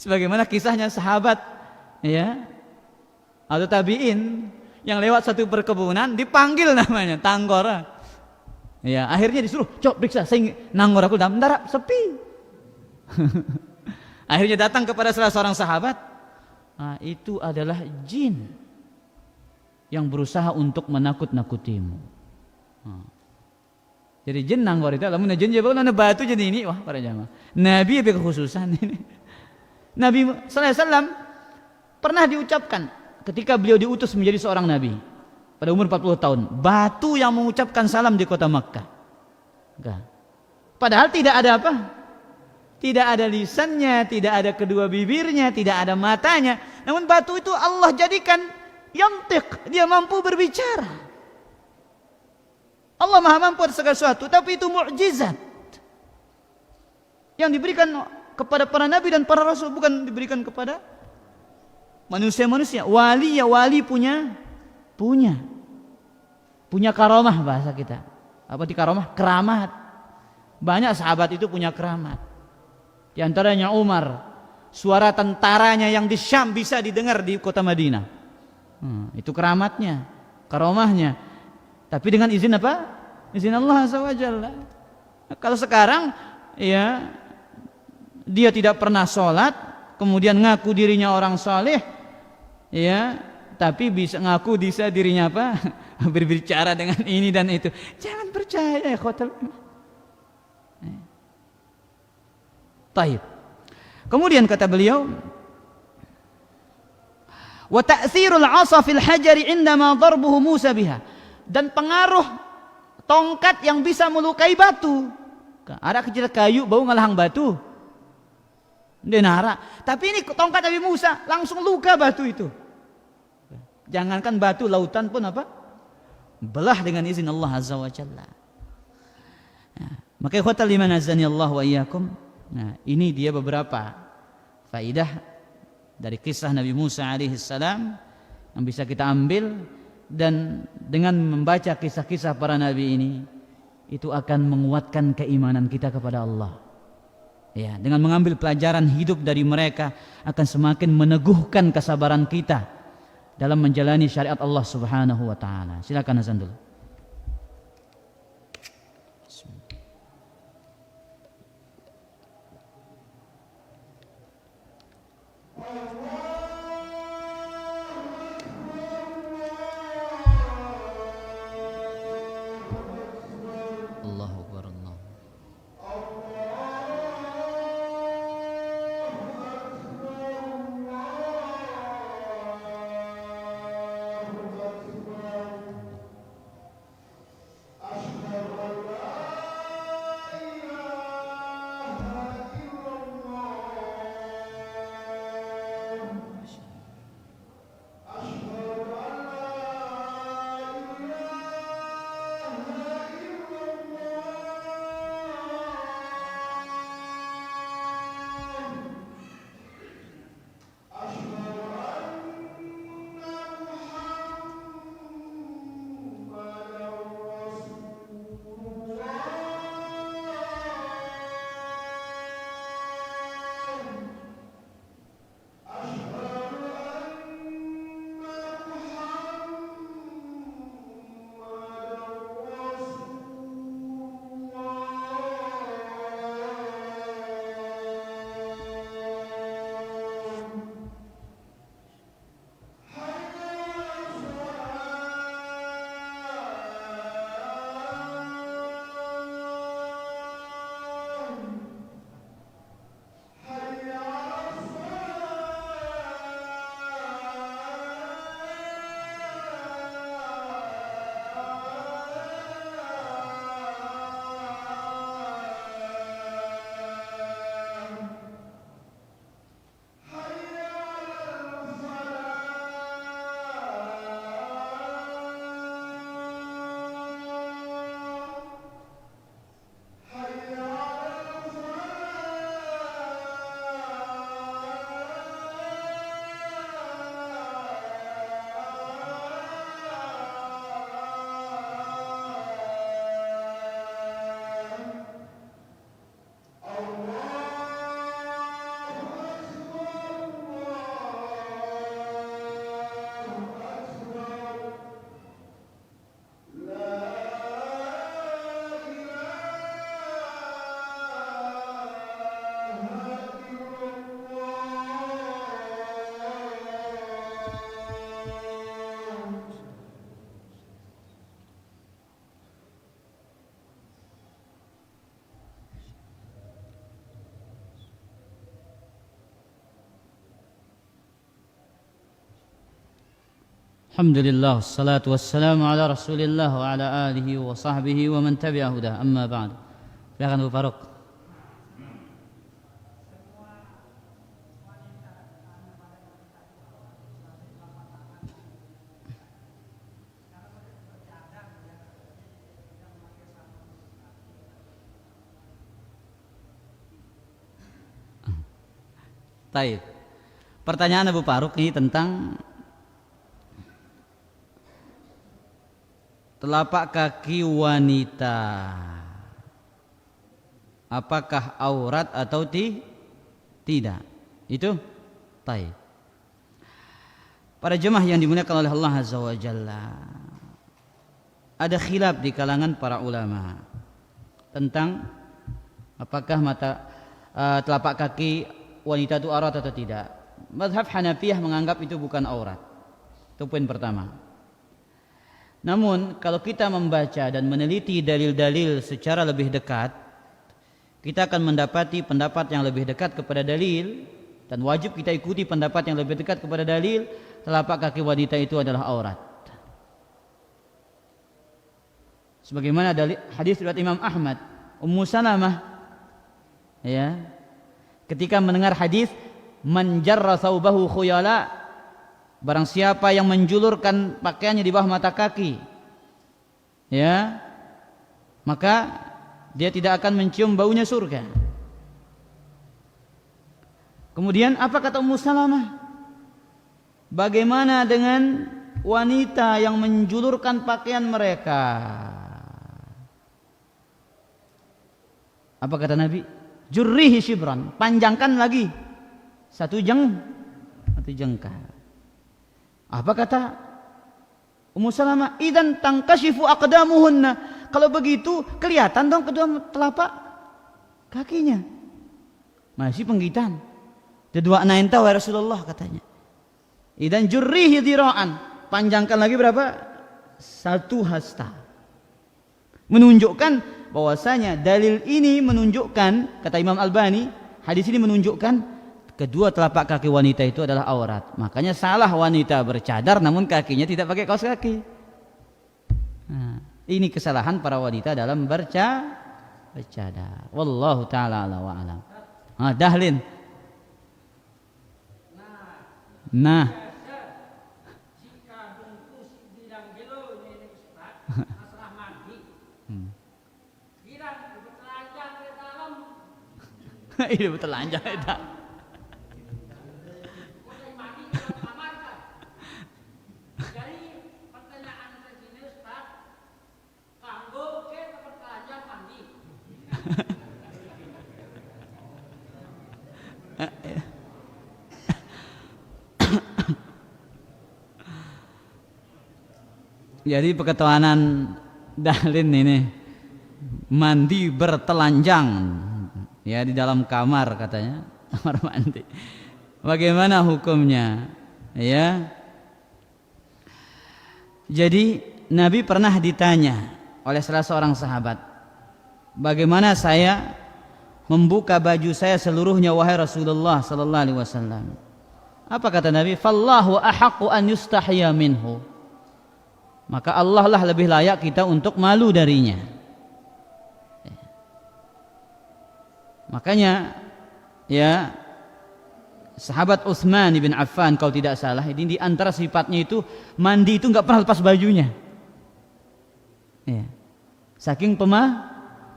Sebagaimana kisahnya sahabat, ya, atau tabiin yang lewat satu perkebunan dipanggil namanya Tanggora. Ya, akhirnya disuruh, "Cok, periksa, saya nanggor aku dalam darah sepi." Akhirnya datang kepada salah seorang sahabat. Itu adalah jin yang berusaha untuk menakut-nakutimu. Jadi jin nanggor itu, lamun jin jebol na batu jadi ini, wah para jamaah. Nabi lebih kekhususan ini. Nabi sallallahu alaihi wasallam pernah diucapkan ketika beliau diutus menjadi seorang nabi pada umur 40 tahun, batu yang mengucapkan salam di kota Makkah. Padahal tidak ada apa? Tidak ada lisannya, tidak ada kedua bibirnya, tidak ada matanya. Namun batu itu Allah jadikan yantiq, dia mampu berbicara. Allah Maha mampu atas segala sesuatu, tapi itu mukjizat yang diberikan kepada para nabi dan para rasul, bukan diberikan kepada manusia-manusia. Wali ya wali punya karamah bahasa kita. Apa di karamah? Keramat. Banyak sahabat itu punya keramat. Di antaranya Umar, suara tentaranya yang di Syam bisa didengar di kota Madinah. Itu keramatnya, karamahnya. Tapi dengan izin apa? Izin Allah Azza wa Jalla. Kalau sekarang ya dia tidak pernah sholat, kemudian ngaku dirinya orang saleh, ya, tapi bisa ngaku dirinya apa? Berbicara dengan ini dan itu. Jangan percaya ya khotel. Taib. Kemudian kata beliau, wa ta'thirul 'asa fil hajari 'indama darbuhu Musa biha. Dan pengaruh tongkat yang bisa melukai batu. Ada kecil kayu bau ngalahang batu. Denara. Tapi ini tongkat Nabi Musa langsung luka batu itu. Jangankan batu, lautan pun apa? Belah dengan izin Allah Azza wa Jalla. Nah, maka ikhwatal liman azani Allah wa iyyakum. Nah, ini dia beberapa faidah dari kisah Nabi Musa alaihi salam yang bisa kita ambil, dan dengan membaca kisah-kisah para nabi ini itu akan menguatkan keimanan kita kepada Allah. Ya, dengan mengambil pelajaran hidup dari mereka akan semakin meneguhkan kesabaran kita dalam menjalani syariat Allah Subhanahu wa taala. Silakan azan dulu. Allahu Akbar, Allah. Alhamdulillah, salatu wassalamu ala Rasulillah wa ala alihi wa sahbihi wa man tabi'a hudah. Amma ba'd. Silakan Bu Faruk. Baik. Pertanyaan Abu Faruk ini tentang telapak kaki wanita, apakah aurat atau tidak? Itu taib. Para jemaah yang dimuliakan oleh Allah Azza wa Jalla, ada khilaf di kalangan para ulama tentang Apakah telapak kaki wanita itu aurat atau tidak? Mazhab Hanafiyah menganggap itu bukan aurat. Itu poin pertama. Namun kalau kita membaca dan meneliti dalil-dalil secara lebih dekat, kita akan mendapati pendapat yang lebih dekat kepada dalil, dan wajib kita ikuti pendapat yang lebih dekat kepada dalil. Telapak kaki wanita itu adalah aurat. Sebagaimana dalil hadis riwayat Imam Ahmad, Ummu Salamah ya, ketika mendengar hadis man jarra thawbahu khuyala, barang siapa yang menjulurkan pakaiannya di bawah mata kaki, ya, maka dia tidak akan mencium baunya surga. Kemudian apa kata Ummu Salamah? Bagaimana dengan wanita yang menjulurkan pakaian mereka? Apa kata Nabi? Jurrihi shibran, panjangkan lagi satu jengkal. Apa kata Ummu Salamah? Idzan tangkashifu aqdamuhunna. Kalau begitu kelihatan dong kedua telapak kakinya. Masih penggitan. Kedua nainta wa Rasulullah katanya. Idzan jurrihi dhira'an, panjangkan lagi berapa? 1 hasta. Menunjukkan bahwasanya dalil ini menunjukkan, kata Imam Albani, hadis ini menunjukkan kedua telapak kaki wanita itu adalah aurat. Makanya salah wanita bercadar namun kakinya tidak pakai kaos kaki. Nah, ini kesalahan para wanita dalam bercadar. Wallahu taala ala wa alam. Dahlin. Nah. Ini telanjang eta. Jadi pertanyaan begini Ustaz, kanggo ke telanjang mandi. Jadi perketuanan Dahlin ini mandi bertelanjang. Ya, di dalam kamar katanya, kamar mandi. Bagaimana hukumnya? Ya. Jadi Nabi pernah ditanya oleh salah seorang sahabat, bagaimana saya membuka baju saya seluruhnya wahai Rasulullah sallallahu alaihi wasallam? Apa kata Nabi? Fallahu ahaqqu an yustahya minhu. Maka Allah lah lebih layak kita untuk malu darinya. Makanya ya, sahabat Utsman bin Affan kalau tidak salah, ini di antara sifatnya itu mandi itu enggak pernah lepas bajunya. Ya. Saking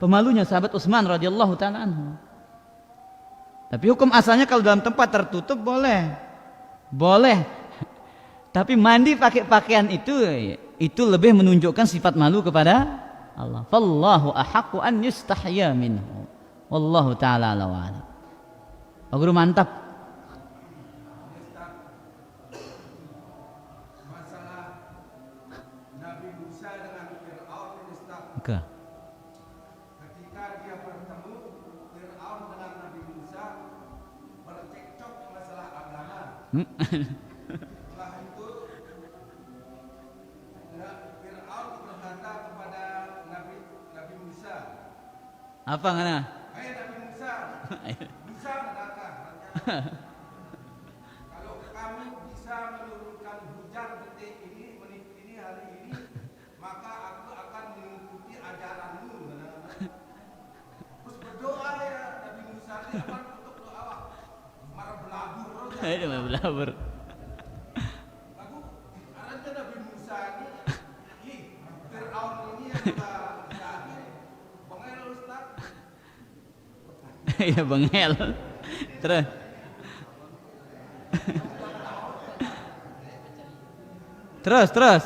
pemalunya sahabat Utsman radhiyallahu taala anhu. Tapi hukum asalnya kalau dalam tempat tertutup boleh. Boleh. Tapi mandi pakai pakaian itu lebih menunjukkan sifat malu kepada Allah. Fallahu ahaqqu an yustahya minhu. Wallahu ta'ala ala wa ala. Pak Guru mantap. Masalah Nabi Musa dengan Fir'aun, Oke. ketika dia bertemu Fir'aun dengan Nabi Musa bercekcok masalah agama. Setelah itu Fir'aun berkata kepada Nabi Musa, Apa ngana? "Hai Nabi Musa, Musa datang. Kalau kami bisa menurunkan hujan detik ini, menit ini, hari ini, maka aku akan mengikuti ajaranmu." Terus berdoa ya Nabi Musa ini akan untuk doa marah belabur. Itu belabur. Lalu ada Nabi Musa ini, Fir'aun ini yang kita jadi bengel Ustaz. Iya bengel. Terus. Terus.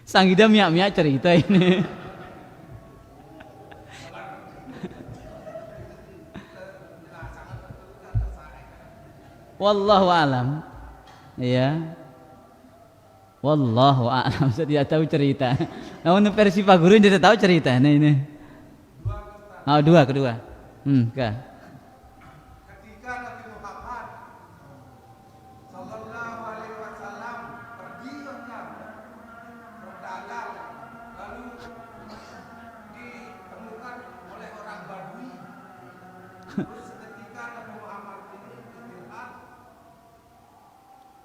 Sanggida miak-miak cerita ini. Wallahu alam. Ya. Wallahu a'lam. Saya tidak tahu cerita. Namun versi Pak Guru tidak tahu cerita. Nah ini. Kedua. Ketika Nabi Muhammad Sallallahu Alaihi Wasallam pergi berdagang, lalu ditemukan oleh orang Badui. Terus ketika Nabi Muhammad ini istirahat,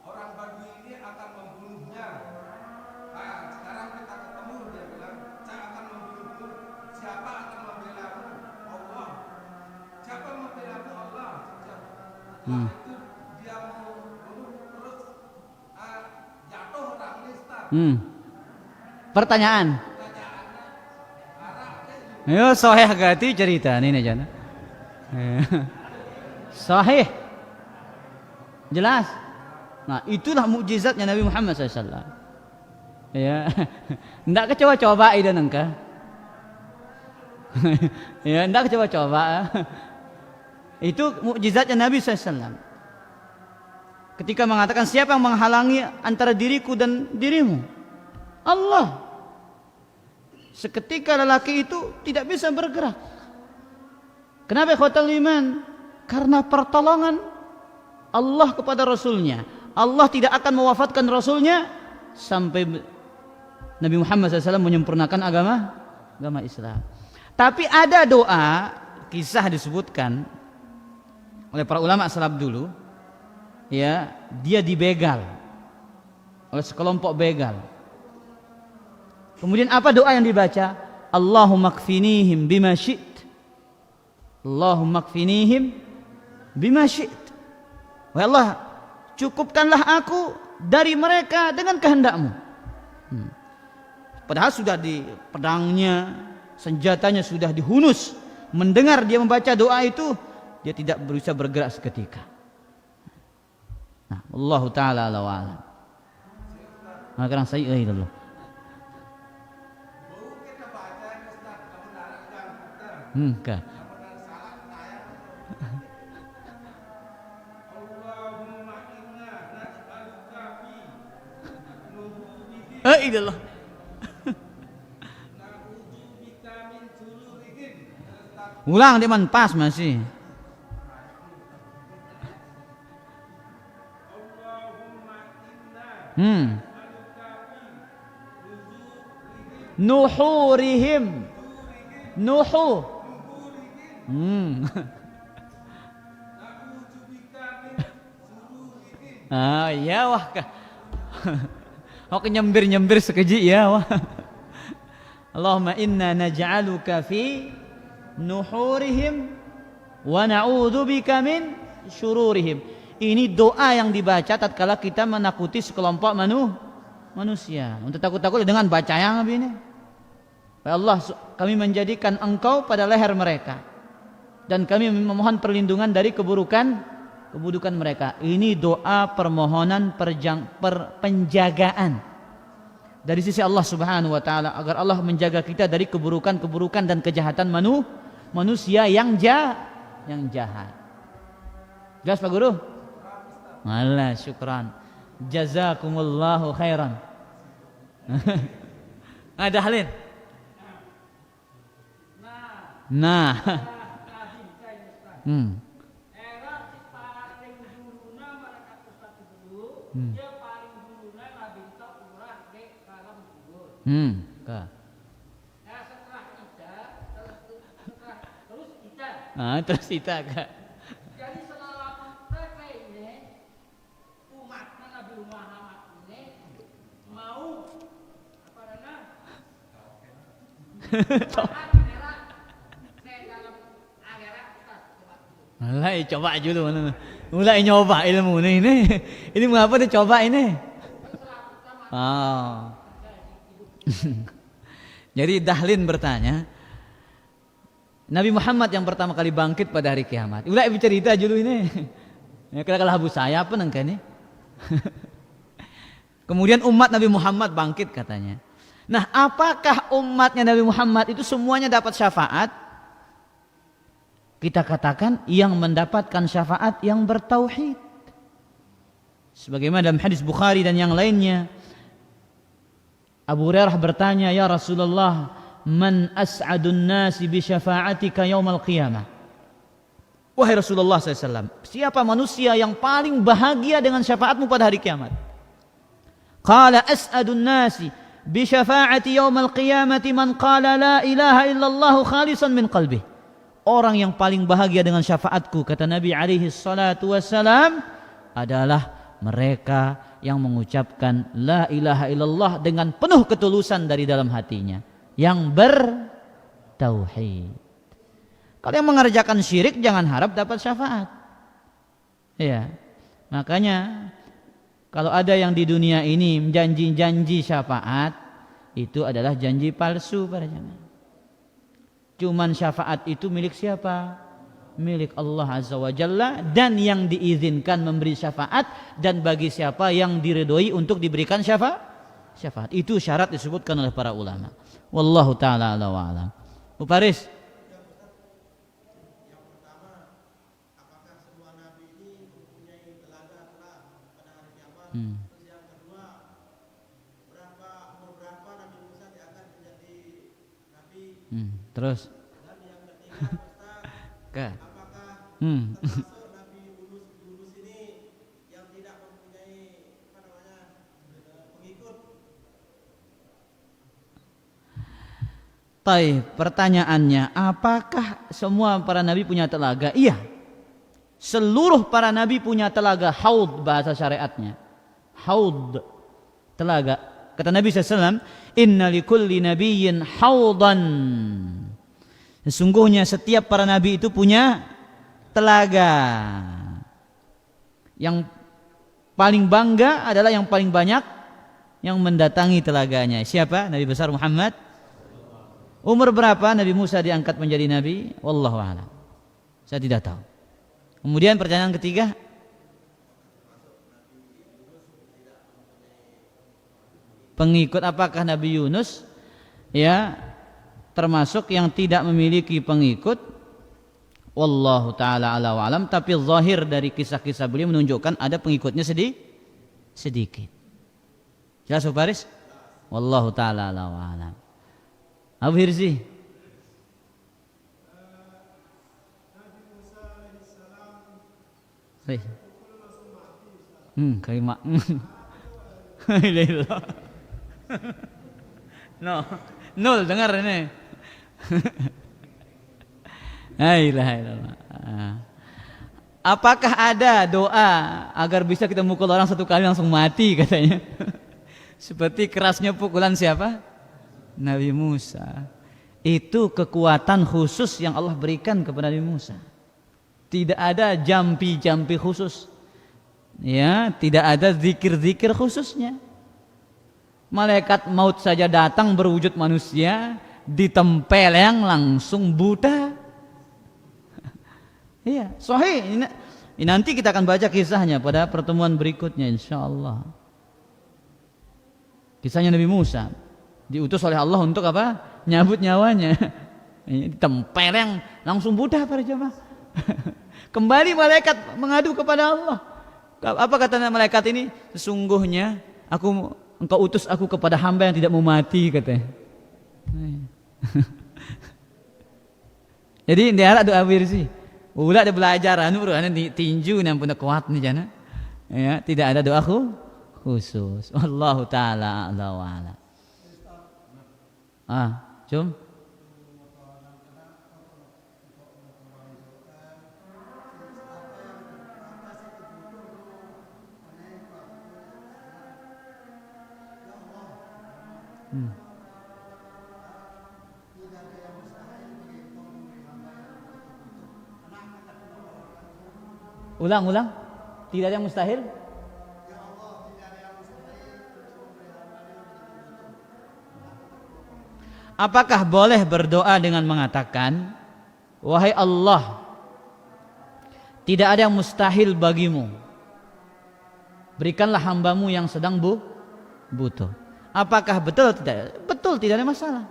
orang Badui ini akan membunuhnya. Nah, sekarang kita ketemu, dia bilang, saya akan membunuhmu. Siapa akan membelamu? Allah. Siapa membelamu? Allah. Setelah itu dia mau bunuh, terus jatuh orang ini, Ustaz. Pertanyaan. Yo sahih gati cerita ini aja. Sahih. Jelas. Nah, itulah mukjizatnya Nabi Muhammad SAW. Ya, ndak kecoba-coba itu nengka. Ya, ndak kecoba-coba. Itu mukjizatnya Nabi SAW. Ketika mengatakan siapa yang menghalangi antara diriku dan dirimu? Allah. Seketika lelaki itu tidak bisa bergerak. Kenapa ikhwatal iman? Karena pertolongan Allah kepada Rasulnya. Allah tidak akan mewafatkan Rasulnya sampai Nabi Muhammad SAW menyempurnakan agama Islam. Tapi ada doa, kisah disebutkan oleh para ulama salaf dulu, ya, dia dibegal oleh sekelompok begal. Kemudian apa doa yang dibaca? Allahumma kfinihim bima syi'ta. Allahumma kfinihim bima syi'ta. Wahai Allah, cukupkanlah aku dari mereka dengan kehendak-Mu. Padahal sudah di pedangnya, senjatanya sudah dihunus. Mendengar dia membaca doa itu, dia tidak bisa bergerak seketika. Nah, Allah Ta'ala ala wa'ala. Sekarang saya dulu. Kita baca Ustaz, kamu narangkan kita. Kah. Allahumma inna nas'aluka fi nuhurihim Ilallah. na'udzubika min sururihim. Ulang dia man pas masih. Allahumma inna nas'aluka fi Nuhurihim. Nuhu. na'udzubika min sururihim. Ya wah kah. Oke nyembir sekeji ya wah. Allahumma inna naj'aluka fi nuhurihim wa na'udzubika min syururihim. Ini doa yang dibaca tatkala kita menakuti sekelompok manusia. Untuk takut-takut dengan baca yang ini. Ya Allah, kami menjadikan Engkau pada leher mereka dan kami memohon perlindungan dari keburukan mereka. Ini doa permohonan penjagaan dari sisi Allah Subhanahu wa taala agar Allah menjaga kita dari keburukan dan kejahatan manusia yang jahat. Jelas Pak Guru? Allah syukran. Jazakumullahu khairan. Ada halin. Nah. Era si paling duluna mereka Ustaz dulu, dia paling duluna Nabi kita umrah ke dalam kubur. Kah. Nah setelah terus kita. Terus kita kah. Jadi selama mereka ini umatnya Nabi Muhammad ini mau apa namanya? Mulai coba dulu mana. Mulai nyoba ilmu ini. Ini mengapa dia coba ini? Jadi Dahlin bertanya, Nabi Muhammad yang pertama kali bangkit pada hari kiamat. Mulai bercerita dulu ini. Ya kala-kala Abu Sayyaf apa nangka ini? Kemudian umat Nabi Muhammad bangkit katanya. Nah, apakah umatnya Nabi Muhammad itu semuanya dapat syafaat? Kita katakan yang mendapatkan syafaat yang bertauhid. Sebagaimana dalam hadis Bukhari dan yang lainnya, Abu Hurairah bertanya, "Ya Rasulullah, man as'adun nasi bi syafa'atika yaumal qiyamah?" Wahai Rasulullah SAW, siapa manusia yang paling bahagia dengan syafaatmu pada hari kiamat? Qala as'adun nasi bi syafa'ati yaumal qiyamati man qala la ilaha illallah khalisan min qalbih. Orang yang paling bahagia dengan syafaatku, kata Nabi alaihi salatu wassalam, adalah mereka yang mengucapkan la ilaha illallah dengan penuh ketulusan dari dalam hatinya, yang bertauhid. Kalau yang mengerjakan syirik jangan harap dapat syafaat. Ya. Makanya kalau ada yang di dunia ini janji-janji syafaat, itu adalah janji palsu para jemaah. Cuman syafaat itu milik siapa? Milik Allah Azza wa Jalla, dan yang diizinkan memberi syafaat dan bagi siapa yang diridhoi untuk diberikan syafaat. Itu syarat disebutkan oleh para ulama. Wallahu taala a'lam wa a'lam. Bu Faris. Terus yang kedua, umur berapa Nabi Musa akan menjadi nabi? Terus. Dan yang ketiga, Ustaz, apakah termasuk Nabi Yunus ini yang tidak mempunyai pengikut? Taib, pertanyaannya, apakah semua para nabi punya telaga? Iya. Seluruh para nabi punya telaga, haud bahasa syariatnya. Haud, telaga. Kata Nabi SAW, inna likulli nabiyyin haudan. Sesungguhnya setiap para nabi itu punya telaga. Yang paling bangga adalah yang paling banyak yang mendatangi telaganya. Siapa? Nabi besar Muhammad. Umur berapa Nabi Musa diangkat menjadi nabi? Wallahu a'lam. Saya tidak tahu. Kemudian pertanyaan ketiga, pengikut, apakah Nabi Yunus ya termasuk yang tidak memiliki pengikut? Wallahu taala ala wa alam, tapi zahir dari kisah-kisah beliau menunjukkan ada pengikutnya sedikit. Jelas Bu Faris? Wallahu taala ala wa alam. Abu Hirsi. Kaima. No, nol dengar ini. Apakah ada doa agar bisa kita mukul orang satu kali langsung mati katanya? Seperti kerasnya pukulan siapa? Nabi Musa. Itu kekuatan khusus yang Allah berikan kepada Nabi Musa. Tidak ada jampi-jampi khusus. Ya, tidak ada zikir-zikir khususnya. Malaikat maut saja datang berwujud manusia, ditempeleng langsung buta. Iya, sahih. Ini nanti kita akan baca kisahnya pada pertemuan berikutnya insyaallah. Kisahnya Nabi Musa diutus oleh Allah untuk apa? Nyabut nyawanya. Ditempeleng langsung buta para jemaah. Kembali malaikat mengadu kepada Allah. Apa kata malaikat ini? Sesungguhnya engkau utus aku kepada hamba yang tidak mau mati katanya. Jadi dia ada doa wirsi. Ulah ada belajar anu tinju yang punya kuat nih jana. Ya, tidak ada doa khusus. Wallahu taala a'la wa ala. Cum. Ulang. Tidak ada yang mustahil. Apakah boleh berdoa dengan mengatakan, wahai Allah, tidak ada yang mustahil bagimu, berikanlah hambamu yang sedang butuh. Apakah betul? Tidak. Betul, tidak ada masalah.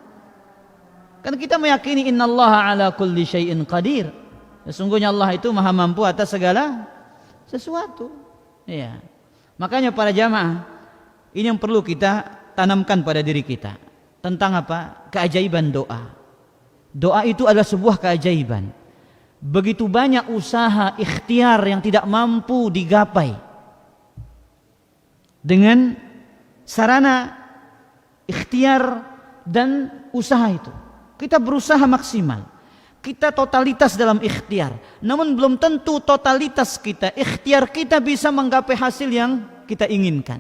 Kan kita meyakini innallaha ala kulli syai'in qadir. Sesungguhnya Allah itu maha mampu atas segala sesuatu. Ya. Makanya para jamaah, ini yang perlu kita tanamkan pada diri kita. Tentang apa? Keajaiban doa. Doa itu adalah sebuah keajaiban. Begitu banyak usaha ikhtiar yang tidak mampu digapai dengan sarana ikhtiar dan usaha itu. Kita berusaha maksimal. Kita totalitas dalam ikhtiar. Namun belum tentu totalitas kita, ikhtiar kita bisa menggapai hasil yang kita inginkan.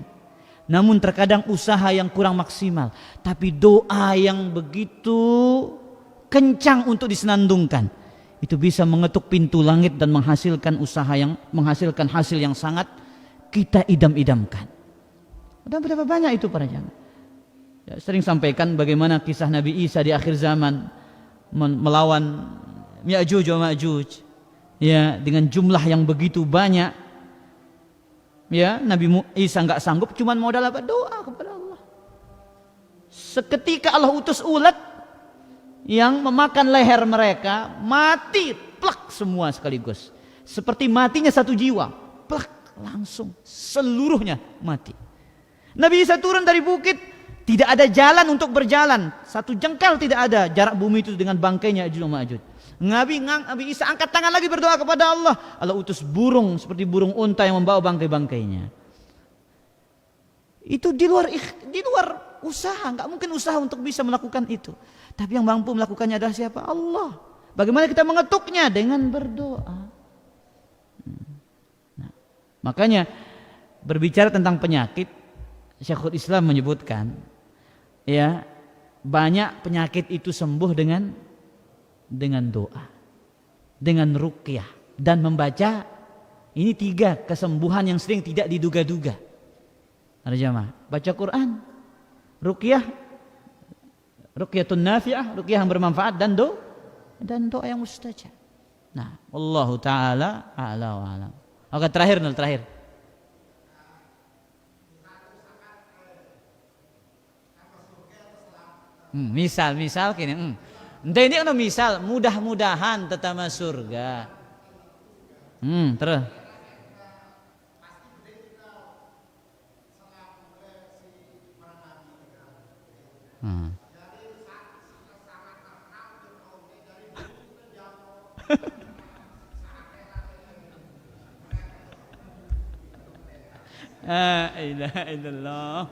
Namun terkadang usaha yang kurang maksimal, tapi doa yang begitu kencang untuk disenandungkan, itu bisa mengetuk pintu langit dan menghasilkan hasil yang sangat kita idam-idamkan. Dan berapa banyak itu para jamaah. Ya, sering sampaikan bagaimana kisah Nabi Isa di akhir zaman melawan Ya'juj wa Ma'juj, ya, dengan jumlah yang begitu banyak. Ya, Nabi Isa enggak sanggup, cuman modal apa? Doa kepada Allah. Seketika Allah utus ulat yang memakan leher mereka, mati plak semua sekaligus. Seperti matinya satu jiwa, plak langsung seluruhnya mati. Nabi Isa turun dari bukit, tidak ada jalan untuk berjalan, satu jengkal tidak ada jarak bumi itu dengan bangkainya Ya'juj wa Ma'juj. Nabi Isa angkat tangan lagi berdoa kepada Allah. Allah utus burung seperti burung unta yang membawa bangkai-bangkainya. Itu di luar usaha, nggak mungkin usaha untuk bisa melakukan itu. Tapi yang mampu melakukannya adalah siapa? Allah. Bagaimana kita mengetuknya? Dengan berdoa. Nah, makanya berbicara tentang penyakit, Syekhul Islam menyebutkan, ya, banyak penyakit itu sembuh dengan doa, dengan ruqyah dan membaca. Ini 3 kesembuhan yang sering tidak diduga-duga. Ada jamaah, baca Quran, ruqyatun nafi'ah, ruqyah yang bermanfaat, dan doa yang mustajab. Nah, wallahu taala a'la wa a'lam. Oke, terakhir. Misal kini. Ini kan misal, mudah-mudahan tetama surga. Terus. Ilaha illallah.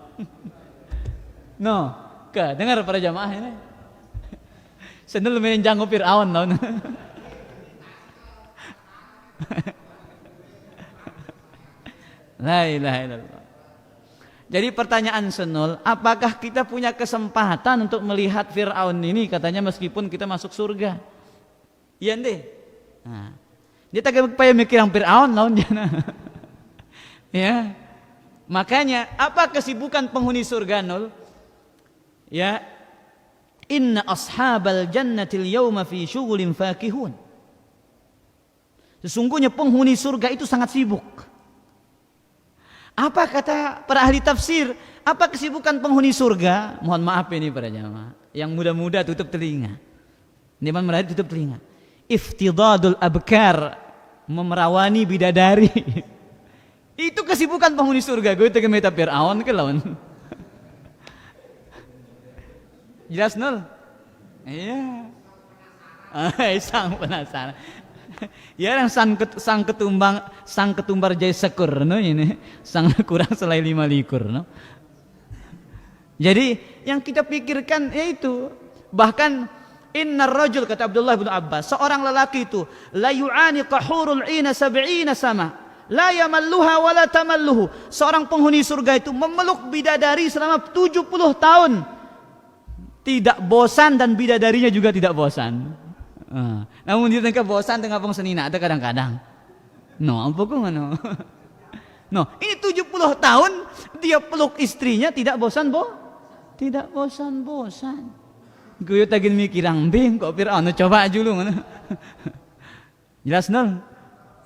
No, dengar para jamaah ini. Sendal lumayan janggo Fir'aun tau. La ilaha illallah. Jadi pertanyaan Senul, apakah kita punya kesempatan untuk melihat Fir'aun ini? Katanya meskipun kita masuk surga. Iya deh. Nah, dia tak payah mikir yang Fir'aun lawan dia. Ya. Makanya apa kesibukan penghuni surga Nul? Ya, inna ashabal jannatil yawma fi syughulin fakihun. Sesungguhnya penghuni surga itu sangat sibuk. Apa kata para ahli tafsir? Apa kesibukan penghuni surga? Mohon maaf ini para jamaah. Yang muda-muda tutup telinga. Niman merahit tutup telinga. Iftidadul abkar, memerawani bidadari. Itu kesibukan penghuni surga. Gue itu meta Fir'aun ke lawan. Jelas Nul? Iya. Sang penasaran. Ya yang sang ketumbar jai sekur no ini. Sang kurang selai 5 likur no. Jadi yang kita pikirkan yaitu, bahkan innar rajul, kata Abdullah bin Abbas, seorang lelaki itu la yu'aniqa hurul 'ina 70 sama. La yamalluha wa la tamalluhu. Seorang penghuni surga itu memeluk bidadari selama 70 tahun. Tidak bosan dan bidadarinya juga tidak bosan. Namun dia tengah bosan tengah pong senina ada kadang-kadang. No, apa kok no? No, ini 70 tahun dia peluk istrinya tidak bosan tidak bosan-bosan. Gue tagin mikirang bing kok Fir'aun coba dulu ngono. Jelas Nul?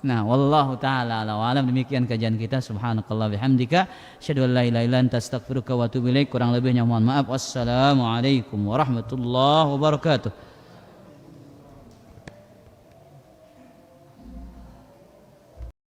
Nah, wallahu taala ala wa alam. Demikian kajian kita. Subhanakallah bihamdika asyhadu an la ilaha illa anta astaghfiruka wa atubu ilaik. Kurang lebihnya mohon maaf. Wassalamualaikum warahmatullahi wabarakatuh.